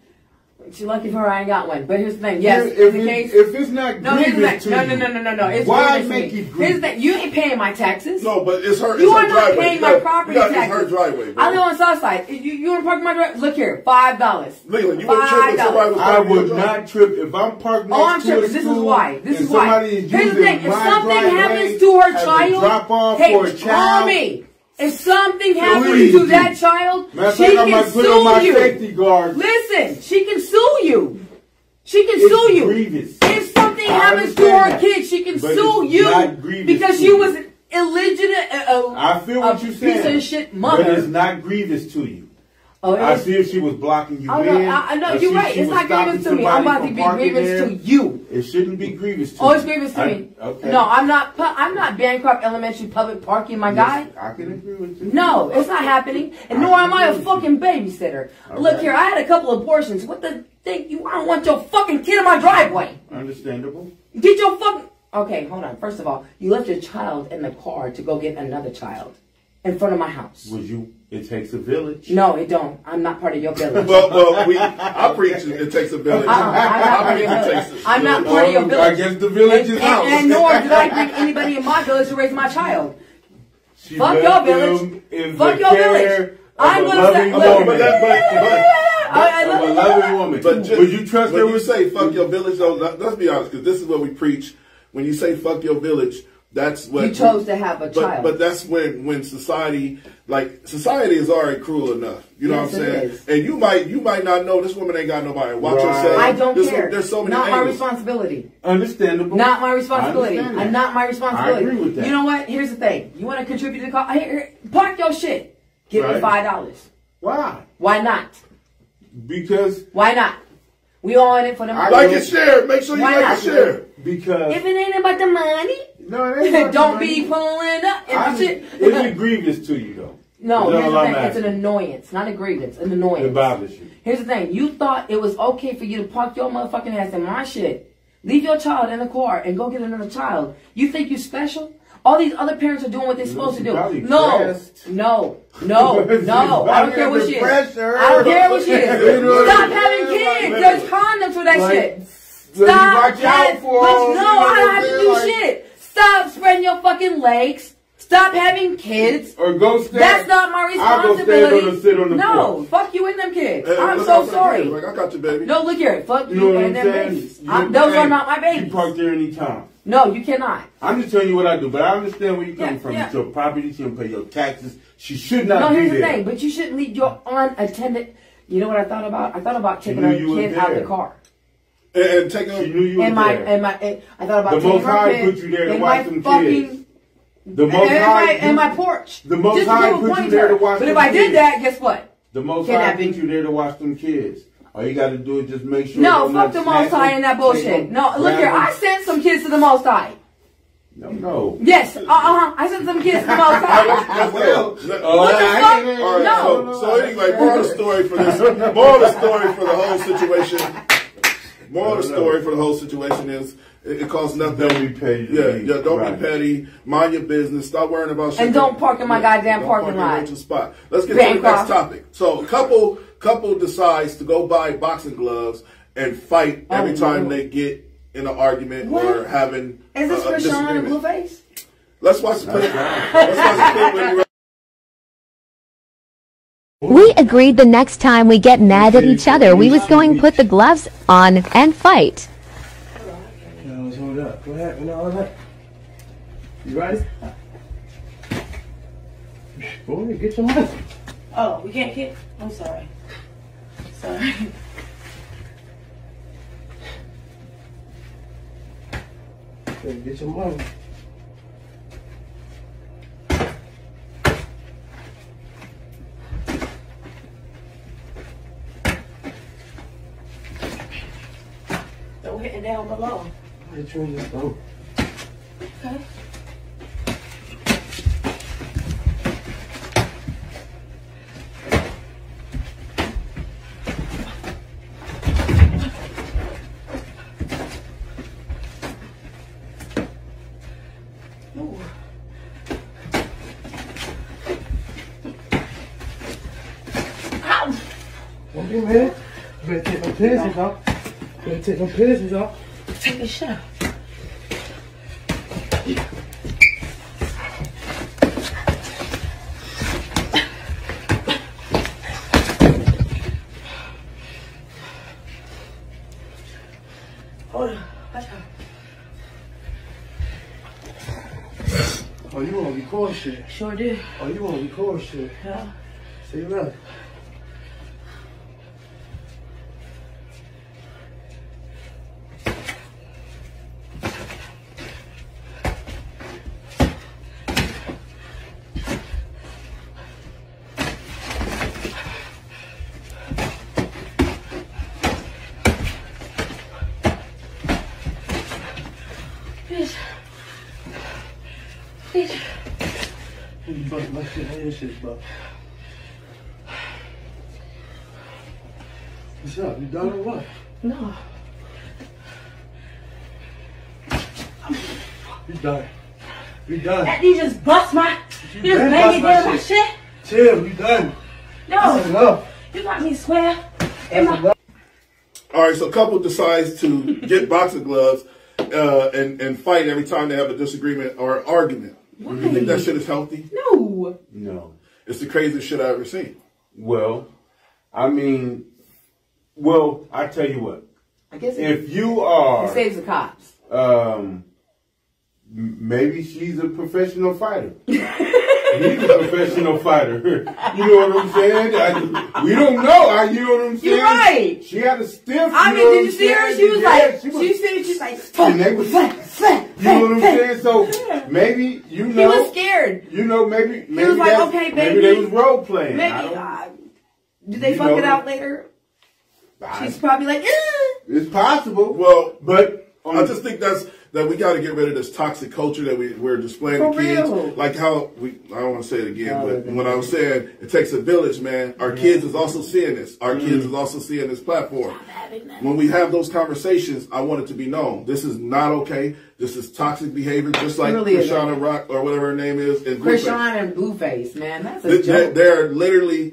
She's lucky for her I ain't got one. But here's the thing. Yes, if it's not grievous to you, no. It's why make it grievous? Here's the thing. You ain't paying my taxes. No, but it's her. You it's are her not driveway. paying my property taxes. It's her driveway. Bro. I live on Southside. You want to park my driveway? Look here, $5. Leland, you would trip if somebody was I would not trip if I'm parked next I'm to tripping. a This school is why. This and is why. somebody is Here's the using thing. If my something driveway happens to her as a child, drop-off hey, for a call child, me. If something happens Please to do. that child, Matter of she fact, I can might put on my sue you. safety guard. Listen, she can sue you. She can It's sue you. grievous. If something I happens to her understand that. kid, she can But sue it's you not grievous because to she you. was an illegitimate, I feel what you're saying. piece of shit mother. But it's not grievous to you. Oh, I see if she was blocking you oh, in. No, you're right. It's not grievous to me. I'm about to be grievous to you. It shouldn't be grievous to you. Oh, it's grievous to me. Okay. No, I'm not Bancroft Elementary public parking, my guy. I can agree with you. No, it's not happening. And nor am I a fucking babysitter. Look here, I had a couple of abortions. What the thing? I don't want your fucking kid in my driveway. Understandable. Get your fucking... Okay, hold on. First of all, you left your child in the car to go get another child in front of my house. Would you? It takes a village. No, it don't. I'm not part of your village. I preach it takes a village. I'm not part of your village. I guess the village is out. And nor did I bring anybody in my village to raise my child. Fuck your village. Fuck your village. I'm gonna say, a loving woman. But would you trust her? When you say fuck your village, though, let's be honest, because this is what we preach. When you say fuck your village, that's what you chose to have a child. But that's when society is already cruel enough. You know what I'm saying? And you might not know this woman ain't got nobody. Watch yourself. I don't care. There's so many not angles. my responsibility. Understandable. Not my responsibility. And not my responsibility. I agree with that. You know what? Here's the thing. You want to contribute to the cause? Here, park your shit. Give me $5. Why? Why not? Because. Why not? We all in it for the money. Like and share. Make sure you like and share. Because if it ain't about the money, no, it ain't don't be pulling up and shit. Is it grievous to you though? No, here's the thing. It's an annoyance, not a grievance. An annoyance. It bothers you. Here's the thing. You thought it was okay for you to park your motherfucking ass in my shit, leave your child in the car, and go get another child. You think you're special? All these other parents are doing what they're supposed to do. No. I don't care what she is. I don't care what she is. Stop having kids. There's condoms for that shit. Stop. I don't have to do shit. Stop spreading your fucking legs. Stop having kids. Or go stand. That's not my responsibility. I'll go stand sit on the no, fuck you and them kids. I'm so sorry. Like, I got you, baby. No, look here. Fuck you and them babies. Those are not my babies. You park there anytime. No, you cannot. I'm just telling you what I do, but I understand where you're coming from. It's your property. She don't pay your taxes. She should not be there. No, here's the thing. But you shouldn't leave your unattended. You know what I thought about? I thought about taking her kid out of the car. And taking her. She knew you were there. I thought about taking her kid. The Most High put you there to watch them kids. The Most High and my porch. The Most High put you there to watch them kids. But if I did that, guess what? The Most High put you there to watch them kids. All you got to do is just make sure. No, fuck the Most High and that bullshit. No, look here. I sent some kids to the Most High. No. Yes. I sent some kids to the Most High. What the fuck? No. So anyway, moral of the story for this. Moral of the story for the whole situation. Moral of the story for the whole situation is it costs nothing. Don't be petty. Yeah. Don't be petty. Mind your business. Stop worrying about shit. And don't park in my goddamn parking lot. Spot. Let's get to the next topic. So a couple decides to go buy boxing gloves and fight every time they get in an argument or having is this Krishan in Blueface? Let's watch the clip. Let's watch the clip. We agreed the next time we get mad at each other, we was going to put the gloves on and fight. Let's hold up. What happened? All that. You ready? Boy, get your money. Oh, we can't kick? I'm sorry. Sorry. Get your money. Don't hit it down below. Hit you in your throat. Okay. Don't be mad. You better take them piercings off. You better take them piercings off. Take this shit out. Hold on. Watch out. Oh, you want to record shit? Sure did. Oh, you want to record shit? Yeah. See that? Your shit, bro. What's up? You done or what? No. You done. You done. That you just bust my. You just banged down my shit. Chill, you done. No. You got me swear. All right, so a couple decides to get boxing gloves and fight every time they have a disagreement or argument. Why? You think that shit is healthy? No. No. It's the craziest shit I've ever seen. Well, I mean, well, I tell you what. I guess if you are, it saves the cops. Maybe she's a professional fighter. He's a professional fighter. You know what I'm saying? We don't know. You know what I'm saying? You're right. She had a stiff. I mean, did you see her? She was like, she's like, and they was, you know what I'm saying? So maybe, you know. He was scared. You know, maybe he was like, okay, baby. Maybe they was role playing. Maybe. Did they fuck it out later? She's probably like, It's possible. Well, but I just think that we got to get rid of this toxic culture that we're displaying to kids. Real. Like how I don't want to say it again, but when I was saying it takes a village, man, our kids is also seeing this. Our kids is also seeing this platform. When we have those conversations, I want it to be known. This is not okay. This is toxic behavior, just like really Krishana Rock or whatever her name is. And Krishana and Blueface, man. That's a joke. They're literally,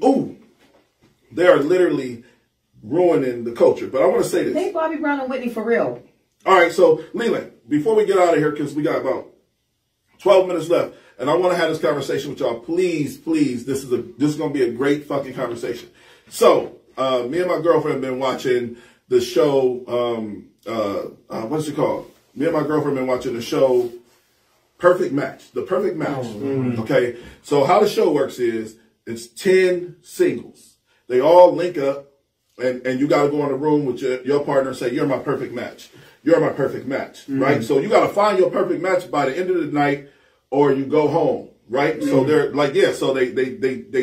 ruining the culture. But I want to say this. Hey, Bobby Brown and Whitney for real. All right, so Leland, before we get out of here, because we got about 12 minutes left, and I want to have this conversation with y'all. Please, please, this is going to be a great fucking conversation. So, me and my girlfriend have been watching the show. What's it called? Me and my girlfriend have been watching the show Perfect Match. The Perfect Match. Okay, so how the show works is it's 10 singles. They all link up, and you got to go in a room with your partner and say, "You're my perfect match. You're my perfect match," right? So you got to find your perfect match by the end of the night, or you go home, right? So they're like, so they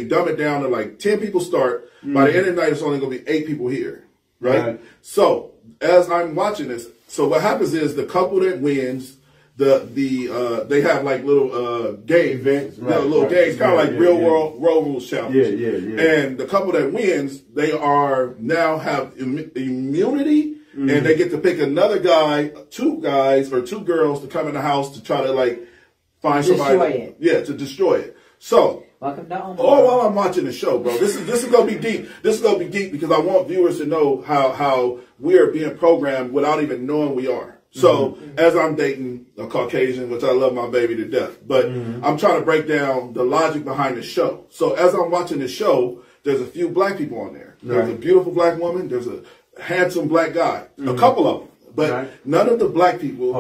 dumb it down to like 10 people start. By the end of the night, it's only going to be 8 people here, right? So as I'm watching this, so what happens is the couple that wins, they have like little game events, little games, kind of like real world road rules challenge. Yeah. And the couple that wins, they are now have immunity. And they get to pick another guy, 2 guys or 2 girls to come in the house to try to like find somebody. Yeah, to destroy it. So, while I'm watching the show, bro, this is gonna be deep. This is gonna be deep because I want viewers to know how we are being programmed without even knowing we are. So, as I'm dating a Caucasian, which I love my baby to death, but I'm trying to break down the logic behind the show. So, as I'm watching the show, there's a few black people on there. There's a beautiful black woman. There's a handsome black guy, a couple of them, but none of the black people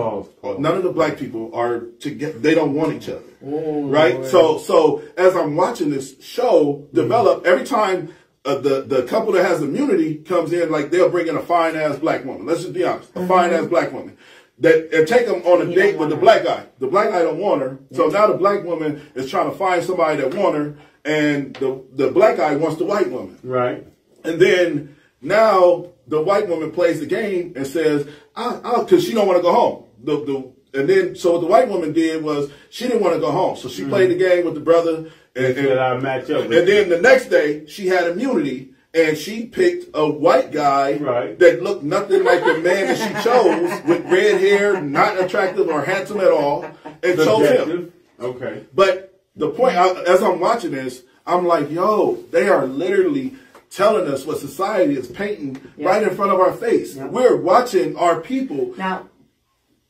are together. They don't want each other, right? So as I'm watching this show develop, every time the couple that has immunity comes in, like they'll bring in a fine ass black woman. Let's just be honest, a fine ass black woman and take them on a date with the black guy. The black guy don't want her, so now the black woman is trying to find somebody that want her, and the black guy wants the white woman, right? And then now the white woman plays the game and says, because she don't want to go home. And then, so what the white woman did was she didn't want to go home. So she played the game with the brother. And match up. And then the next day, she had immunity. And she picked a white guy that looked nothing like the man that she chose, with red hair, not attractive or handsome at all, and chose him. Okay. But the point, as I'm watching this, I'm like, yo, they are literally telling us what society is painting right in front of our face. We're watching our people. Now,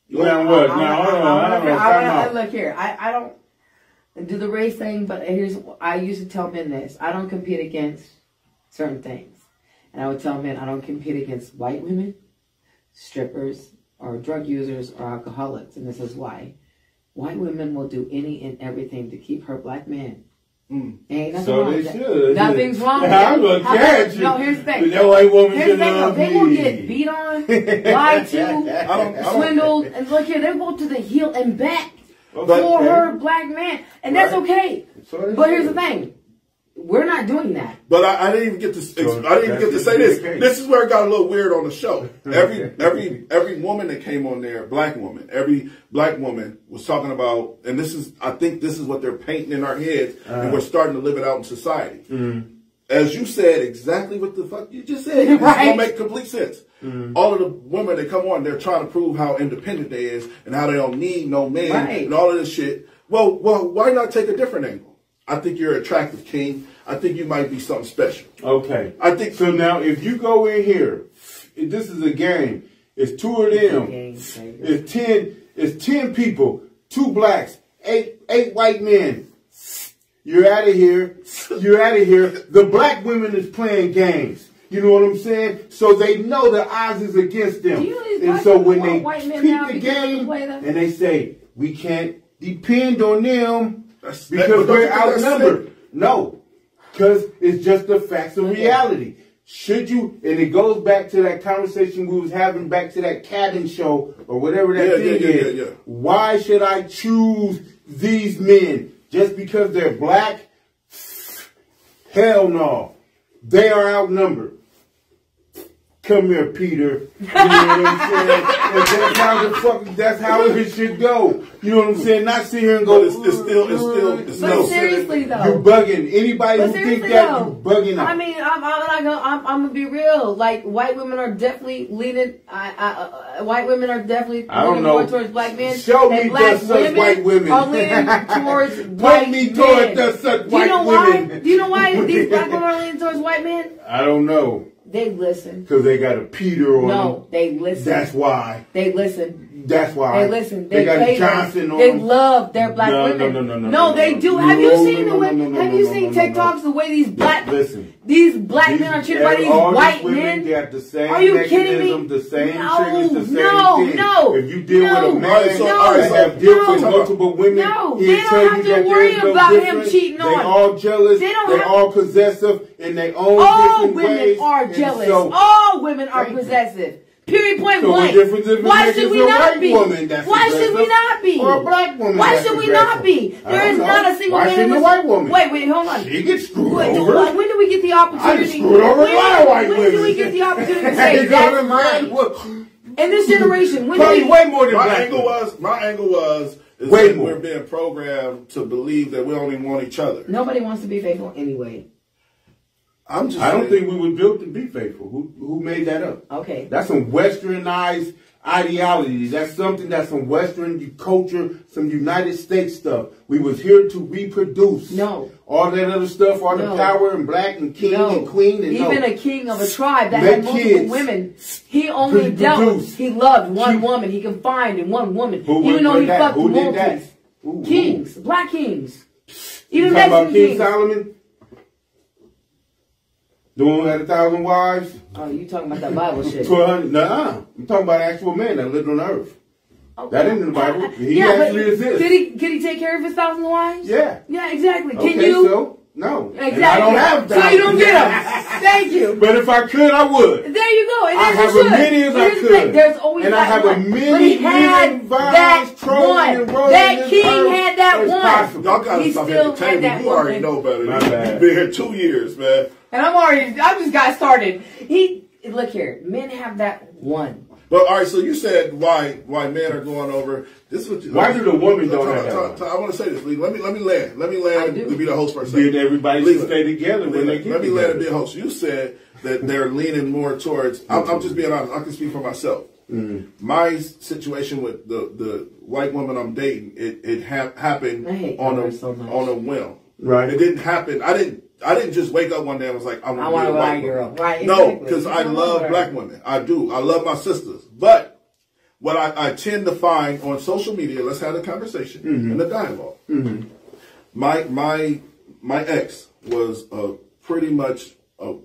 look here. I don't do the race thing, but I used to tell men this. I don't compete against certain things. And I would tell men I don't compete against white women, strippers, or drug users, or alcoholics. And this is why. White women will do any and everything to keep her black man. Ain't nothing wrong with that. Nothing's wrong with that. I'm gonna catch you. No, here's the thing. That white woman here's the thing. They will get beat on, lied to, swindled, and look here, they go to the heel and back for her black man, and that's okay. But here's the thing. We're not doing that. But I didn't even get to. I didn't even get to say this. This is where it got a little weird on the show. Every woman that came on there, black woman, every black woman was talking about, and this is, I think this is what they're painting in our heads, and we're starting to live it out in society. As you said, exactly what the fuck you just said. It's gonna make complete sense. All of the women that come on, they're trying to prove how independent they is and how they don't need no man and all of this shit. Well, why not take a different angle? I think you're an attractive king. I think you might be something special. Okay. I think so. Now, if you go in here, this is a game. It's 2 of them. It's 10. It's 10 people. 2 blacks. 8 white men. You're out of here. You're out of here. The black women is playing games. You know what I'm saying? So they know the odds is against them. And so when they peep the game and they say, we can't depend on them because we're outnumbered. No, because it's just the facts of reality. Should you, and it goes back to that conversation we was having, back to that cabin show or whatever that thing is. Why should I choose these men? Just because they're black? Hell no. They are outnumbered. Come here, Peter. You know what I'm saying? That's how it should go. You know what I'm saying? Not sit here and go. It's But seriously though, you bugging. Anybody who think that, you bugging out. I mean, I'm gonna be real. Like, white women are definitely leaning. White women are definitely leaning more towards black men. Show me the such white women. Are leaning towards white men. Towards the such white women. Do you know why these black women are leaning towards white men? I don't know. They listen. Because they got a Peter on them. No, they listen. That's why. They listen. That's why. They listen. They got a Johnson on them. them. They love their black women. No, they do. Have you seen the way? Have you seen TikToks the way these black men are treated by these white men? Got the same are you kidding me? The same triggers, the same thing. No. If you deal with a man that have dealt with multiple women, they don't have to worry about him cheating on. They all jealous. They all possessive in their own different ways. All women are jealous. All women are possessive. Period, point blank. Why should we not be? Why should we not be? Or a black woman. Why should we not be? There is not a single man in this. Why shouldn't a white woman? Wait, hold on. She gets screwed over. When do we get the opportunity? Screwed over a lot of white women. When do we get the opportunity to say that's mine? In this generation, when do we? Way more than my angle was is way that more. we're being programmed to believe that we only want each other. Nobody wants to be faithful anyway. I don't think we were built to be faithful. Who made that up? Okay. That's some westernized ideology. That's something that's some Western culture, some United States stuff. We was here to reproduce. No. All that other stuff, all the power and black and king and queen. And even a king of a tribe that had multiple women, he only he loved one woman. He confined in one woman. Even though he fucked multiples. Kings, black kings. Even Mexican kings. King Solomon? The one who had 1,000 wives? Oh, you talking about that Bible shit? 1,200? Nuh-uh. I'm talking about actual men that lived on the earth. Okay. That ain't in the Bible. He actually exists. Could he take care of his 1,000 wives? Yeah. Yeah, exactly. Okay, Can you? So, no. Exactly. And I don't have that. So you don't get them. Thank you. But if I could, I would. There you go. And I have as many as I could. There's always and that I have one. a many that one. That king had that one. Y'all gotta stop entertaining. You already know better. You've been here 2 years, man. And I just got started. Look here, men have that one. But all right, so you said why men are going over. This is what you, why do the women don't have that? I want to say this, Lee. Let me land. Let me land to be the host for a second. Did everybody stay together when they get Let me land and be a host. You said that they're leaning more towards. I'm just being honest. I can speak for myself. My situation with the white woman I'm dating, it happened on a whim. Right. It didn't happen. I didn't just wake up one day and was like, I want to be a white girl. Right, no, because I love black women. I do. I love my sisters. But what I tend to find on social media, let's have the conversation and the dialogue. My ex was pretty much a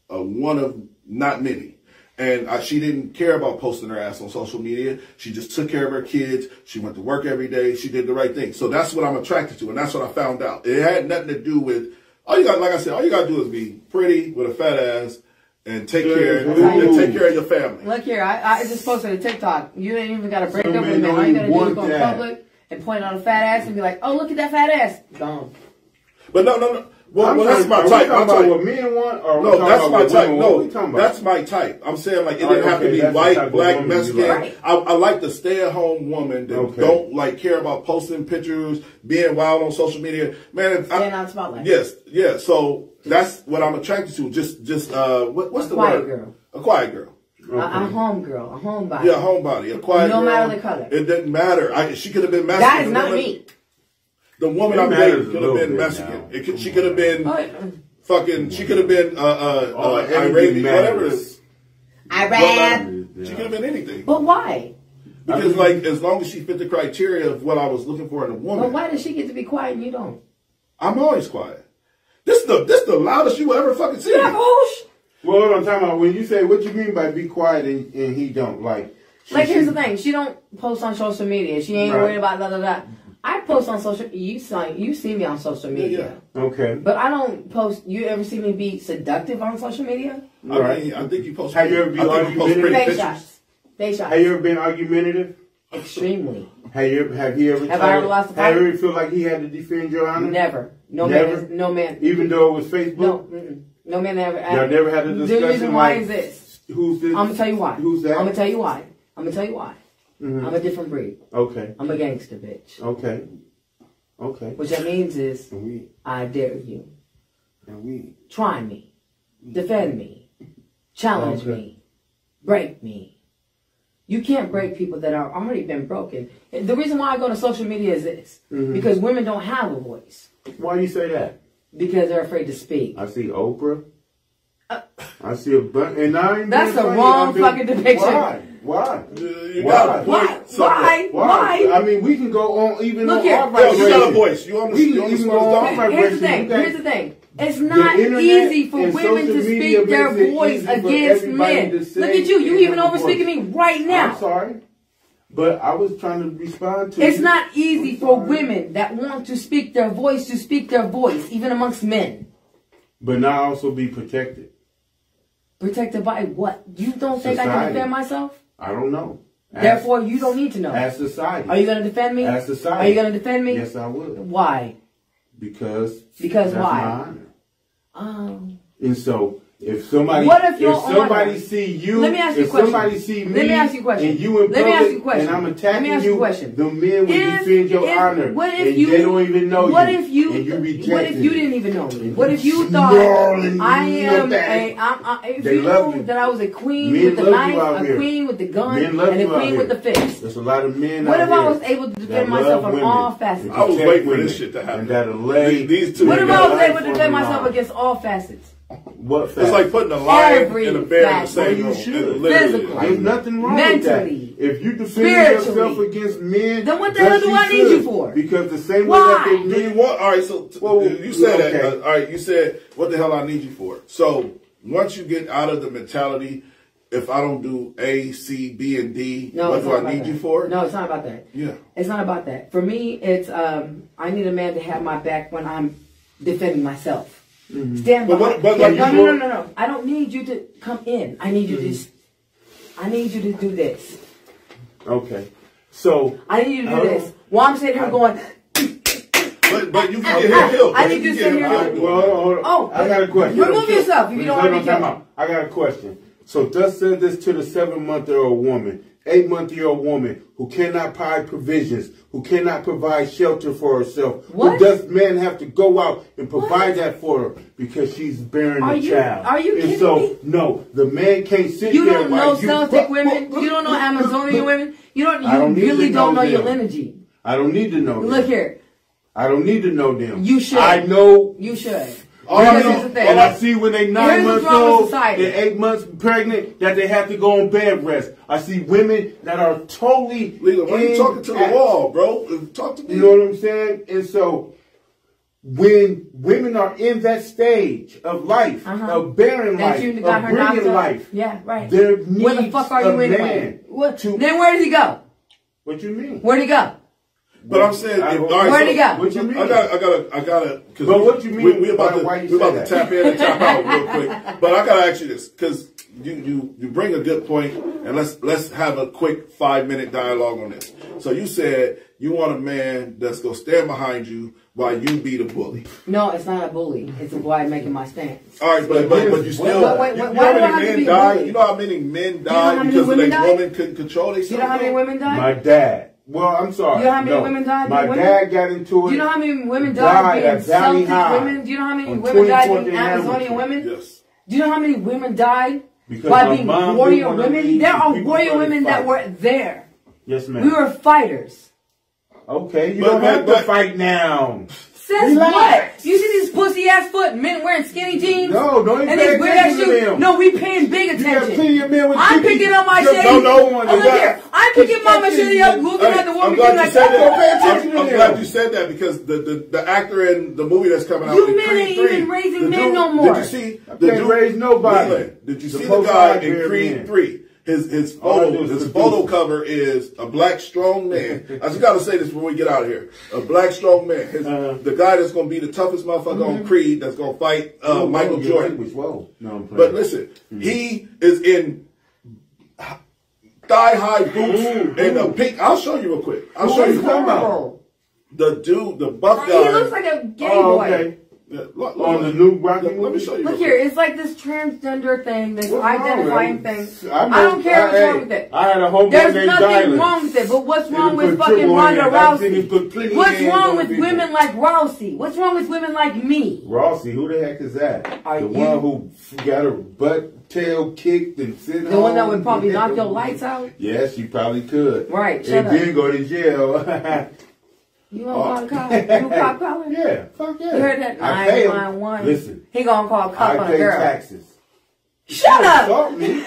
one of not many. And she didn't care about posting her ass on social media. She just took care of her kids. She went to work every day. She did the right thing. So that's what I'm attracted to. And that's what I found out. It had nothing to do with, like I said, all you got to do is be pretty with a fat ass and take care of your family. Look here, I just posted a TikTok. You ain't even got to break up with me. All you got to do is go in public and point on a fat ass and be like, oh, look at that fat ass. Gone. But no. Well, that's my type. Are we talking about what men want? Or no, that's my type. No, about? That's my type. I'm saying like it didn't have to be white, black, Mexican. Like. I like the stay-at-home woman that don't like care about posting pictures, being wild on social media. Man, staying out spotlight. Yes, yeah. So that's what I'm attracted to. Just what's the word? Girl. A quiet girl. Okay. A home girl, a homebody. Yeah, a homebody, a quiet girl. No matter the color. It didn't matter. She could have been Mexican. That is not me. The woman I'm dating could have been Mexican. She could have been fucking. She could have been Iranian, whatever it is. Iran. She could have been anything. But why? Because like as long as she fit the criteria of what I was looking for in a woman. But why does she get to be quiet and you don't? I'm always quiet. This the loudest you will ever fucking see. Yeah, well, what I'm talking about, when you say, what you mean by be quiet and he don't? Like here's the thing. She don't post on social media. She ain't worried about da da da. I post on social. You see me on social media. Yeah. Okay. But I don't post. You ever see me be seductive on social media? Right. I think you post. Have you ever been argumentative? Fake shots. Fake shots. Have you ever been argumentative? Extremely. Have you ever? Have I ever lost a fight? Have you ever feel like he had to defend your honor? Never. No Never? man. No man. Even though it was Facebook. No. No man ever. Y'all never had a discussion. The reason why is this. Who's this? I'm gonna tell you why. Who's that? I'm gonna tell you why. I'm a different breed. Okay. I'm a gangster bitch. Okay. What that means is, I dare you. Try me. Defend me. Challenge me. Break me. You can't break people that are already been broken. The reason why I go to social media is this. Because women don't have a voice. Why do you say that? Because they're afraid to speak. I see Oprah. I see a bunch. And I ain't that's the wrong fucking depiction. Why? Why? I mean, we can go on even Look on here. our vibration. You got a voice. You even go on our vibration. Here's the thing. It's not easy for women to speak their voice against men. Look at you. You even over speaking me right now. I'm sorry. But I was trying to respond to It's not easy for women that want to speak their voice, even amongst men. But not also be protected. Protected by what? You don't think I can defend myself? I don't know. Therefore, you don't need to know. As society. Are you going to defend me? As society. Are you going to defend me? Yes, I would. Why? Because that's why? My honor. And so, if somebody, see you, let me ask you a question. Somebody see me, let me ask you a question. And you in public, and I'm attacking you, the men will defend your honor. What if and you? They don't even know what you. If you? And you reject what if you didn't even know me? What if you thought I am if you know that I was a queen with the knife, a queen with the gun, and a queen with the fist? There's a lot of men. What if I was able to defend myself on all facets? I was waiting for this shit to happen. These two. What if I was able to defend myself against all facets? What fact? It's like putting a lion and a bear in the same room. Physically. There's nothing wrong mentally, with that. If you defend yourself against men, then what the hell do I need you for? Because the same way that they do you want? All right, so you said that. All right, you said what the hell I need you for. So once you get out of the mentality, if I don't do A, C, B, and D, what do I need you for? No, it's not about that. Yeah, it's not about that. For me, it's I need a man to have my back when I'm defending myself. Stand by. No. I don't need you to come in. I need you to. I need you to do this. Okay. So I need you to do this. While I'm sitting here going. But you can get him killed. I need you to sit here. Hold on. Oh, I got a question. Remove yourself if you don't want to be killed. I got a question. So thus said this to the 7-month-old woman, 8-month-old woman who cannot provide provisions, who cannot provide shelter for herself. What? Who does men have to go out and provide that for her because she's bearing a child? Are you kidding and so, me? No, the man can't sit there. You don't know Celtic women. You don't know Amazonian women. You really don't know your lineage. I don't need to know them. Look here. I don't need to know them. You should. I know. You should. All I see when they 9 months old and 8 months pregnant that they have to go on bed rest. I see women that are totally. Leela, why are you talking to the wall, bro? Talk to me. You know what I'm saying? And so when women are in that stage of life, of bearing life, of bringing life, yeah, right. There needs where the fuck are you anyway? Then where does he go? What you mean? Where'd he go? But I'm saying, where'd he go? What you mean? I gotta. But what you mean? We about to tap in and tap out real quick. But I gotta ask you this because you bring a good point, and let's have a quick 5-minute dialogue on this. So you said you want a man that's gonna stand behind you, while you be the bully. No, it's not a bully. It's a boy making my stance. All right, but you still. You know how many men died? You know how many men died because a woman couldn't control themselves? You know how many women died? My dad. Well, I'm sorry. You know how many women died? My dad got into it. Do you know how many women died being Celtic women? Do you know how many women died being Amazonian women? Yes. Do you know how many women died because by being warrior women? There are warrior women that were there. Yes, ma'am. We were fighters. Okay, you don't have to fight now. Says what? You see these pussy ass foot men wearing skinny jeans? No, don't even pay attention to them. No, we paying big attention. I'm picking up my shit. Look here. I'm picking my shit up, looking at the woman. I'm glad you said that because the actor in the movie that's coming out. You men ain't even raising men no more. Did you see the dude raise nobody? Did you see the guy in Creed 3? His photo cover is a black strong man. I just gotta say this before we get out of here. A black strong man. The guy that's gonna be the toughest motherfucker on Creed that's gonna fight Michael Jordan. But listen, he is in thigh-high boots and a pink. I'll show you real quick. I'll show you. The dude, the buff guy. He looks like a gay boy. Okay. Look, on the new Rocky movie. Let me show you. Look here, it's like this transgender thing, this identifying thing. I don't care what's wrong with it. I had a homeboy There's named nothing Dylan. wrong with it, but what's wrong with fucking Ronda Rousey? What's wrong with women like Rousey? What's wrong with women like me? Rousey, who the heck is that? The one who got her butt tail kicked and sitting The one that would probably knock your lights out? Yes, she probably could. Right, and then go to jail. You gonna call the cop? You cop calling? Yeah, fuck yeah. You heard that? 911. Listen. He gonna call a cop on a girl. I pay taxes. Shut up! Assault me.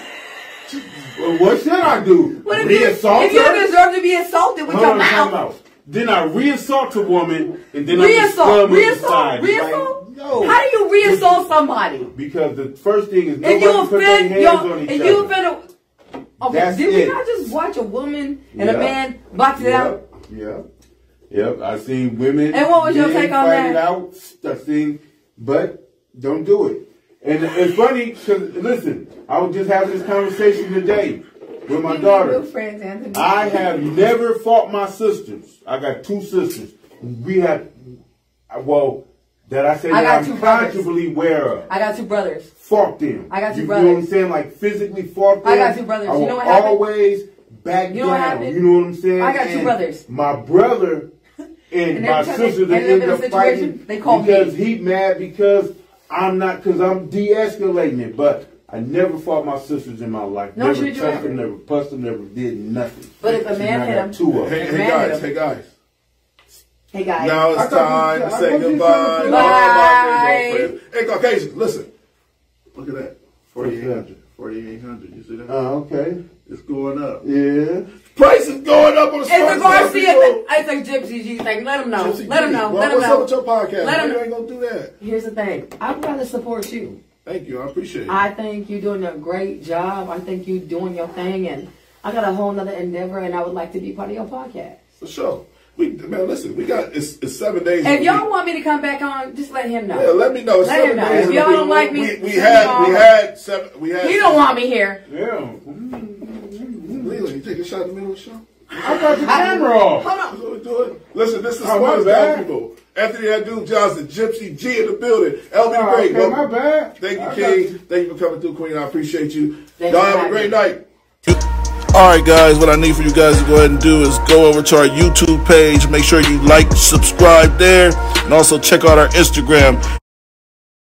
Well, what should I do? What if you deserve to be assaulted with your mouth? Then I re-assault a woman and then Reassault? Like, no. How do you re-assault somebody? Because the first thing is nobody put their hands on each other. If you offend okay, did we not just watch a woman and a man box it out? Yeah. Yep, I seen women. And what was your take on that? It out. I seen, but don't do it. And it's funny because listen, I was just having this conversation today with my daughter. Friends, Anthony. I have never fought my sisters. I got 2 sisters. We have, well, that I say that I'm consciously aware of. I got 2 brothers. Fought them. I got 2 brothers. You brothers. know what I'm saying? Like physically fought them. I got 2 brothers. I You know what happened? Always back down. You know what I'm saying? I got 2 brothers. My brother. And my sister that ended up fighting because he mad because I'm de-escalating it. But I never fought my sisters in my life. No, never touched them, never pussed them, never did nothing. But if a man hit him, 2 of them. Hey guys. Now it's time to say goodbye. Bye. Hey Caucasians, listen. Look at that. 4,800. 4,800. You see that? Oh, okay. It's going up. Yeah. Price is going up on the It's a Garcia. I think Gypsy. She's like, let them know. Let them know. Let them know. What's up with your podcast? Let them know. You ain't gonna do that. Here's the thing. I'd rather support you. Thank you. I appreciate it. I think you're doing a great job. I think you're doing your thing, and I got a whole nother endeavor, and I would like to be part of your podcast. For sure. Man, listen, we got it's 7 days. If y'all want me to come back on, just let him know. Yeah, let me know. Let him know. If y'all don't like me, we had 7. He don't want me here. Yeah. Leland, you take a shot in the middle of the show. I got the camera off. Hold on. That's what we're doing. Listen, this is Smartest Down People. Anthony that dude Johnson, Gypsy G in the building. LB Great. Okay, my bad. Thank you, King. Thank you for coming through, Queen. I appreciate you. Y'all have a great night. Alright guys, what I need for you guys to go ahead and do is go over to our YouTube page. Make sure you like, subscribe there, and also check out our Instagram.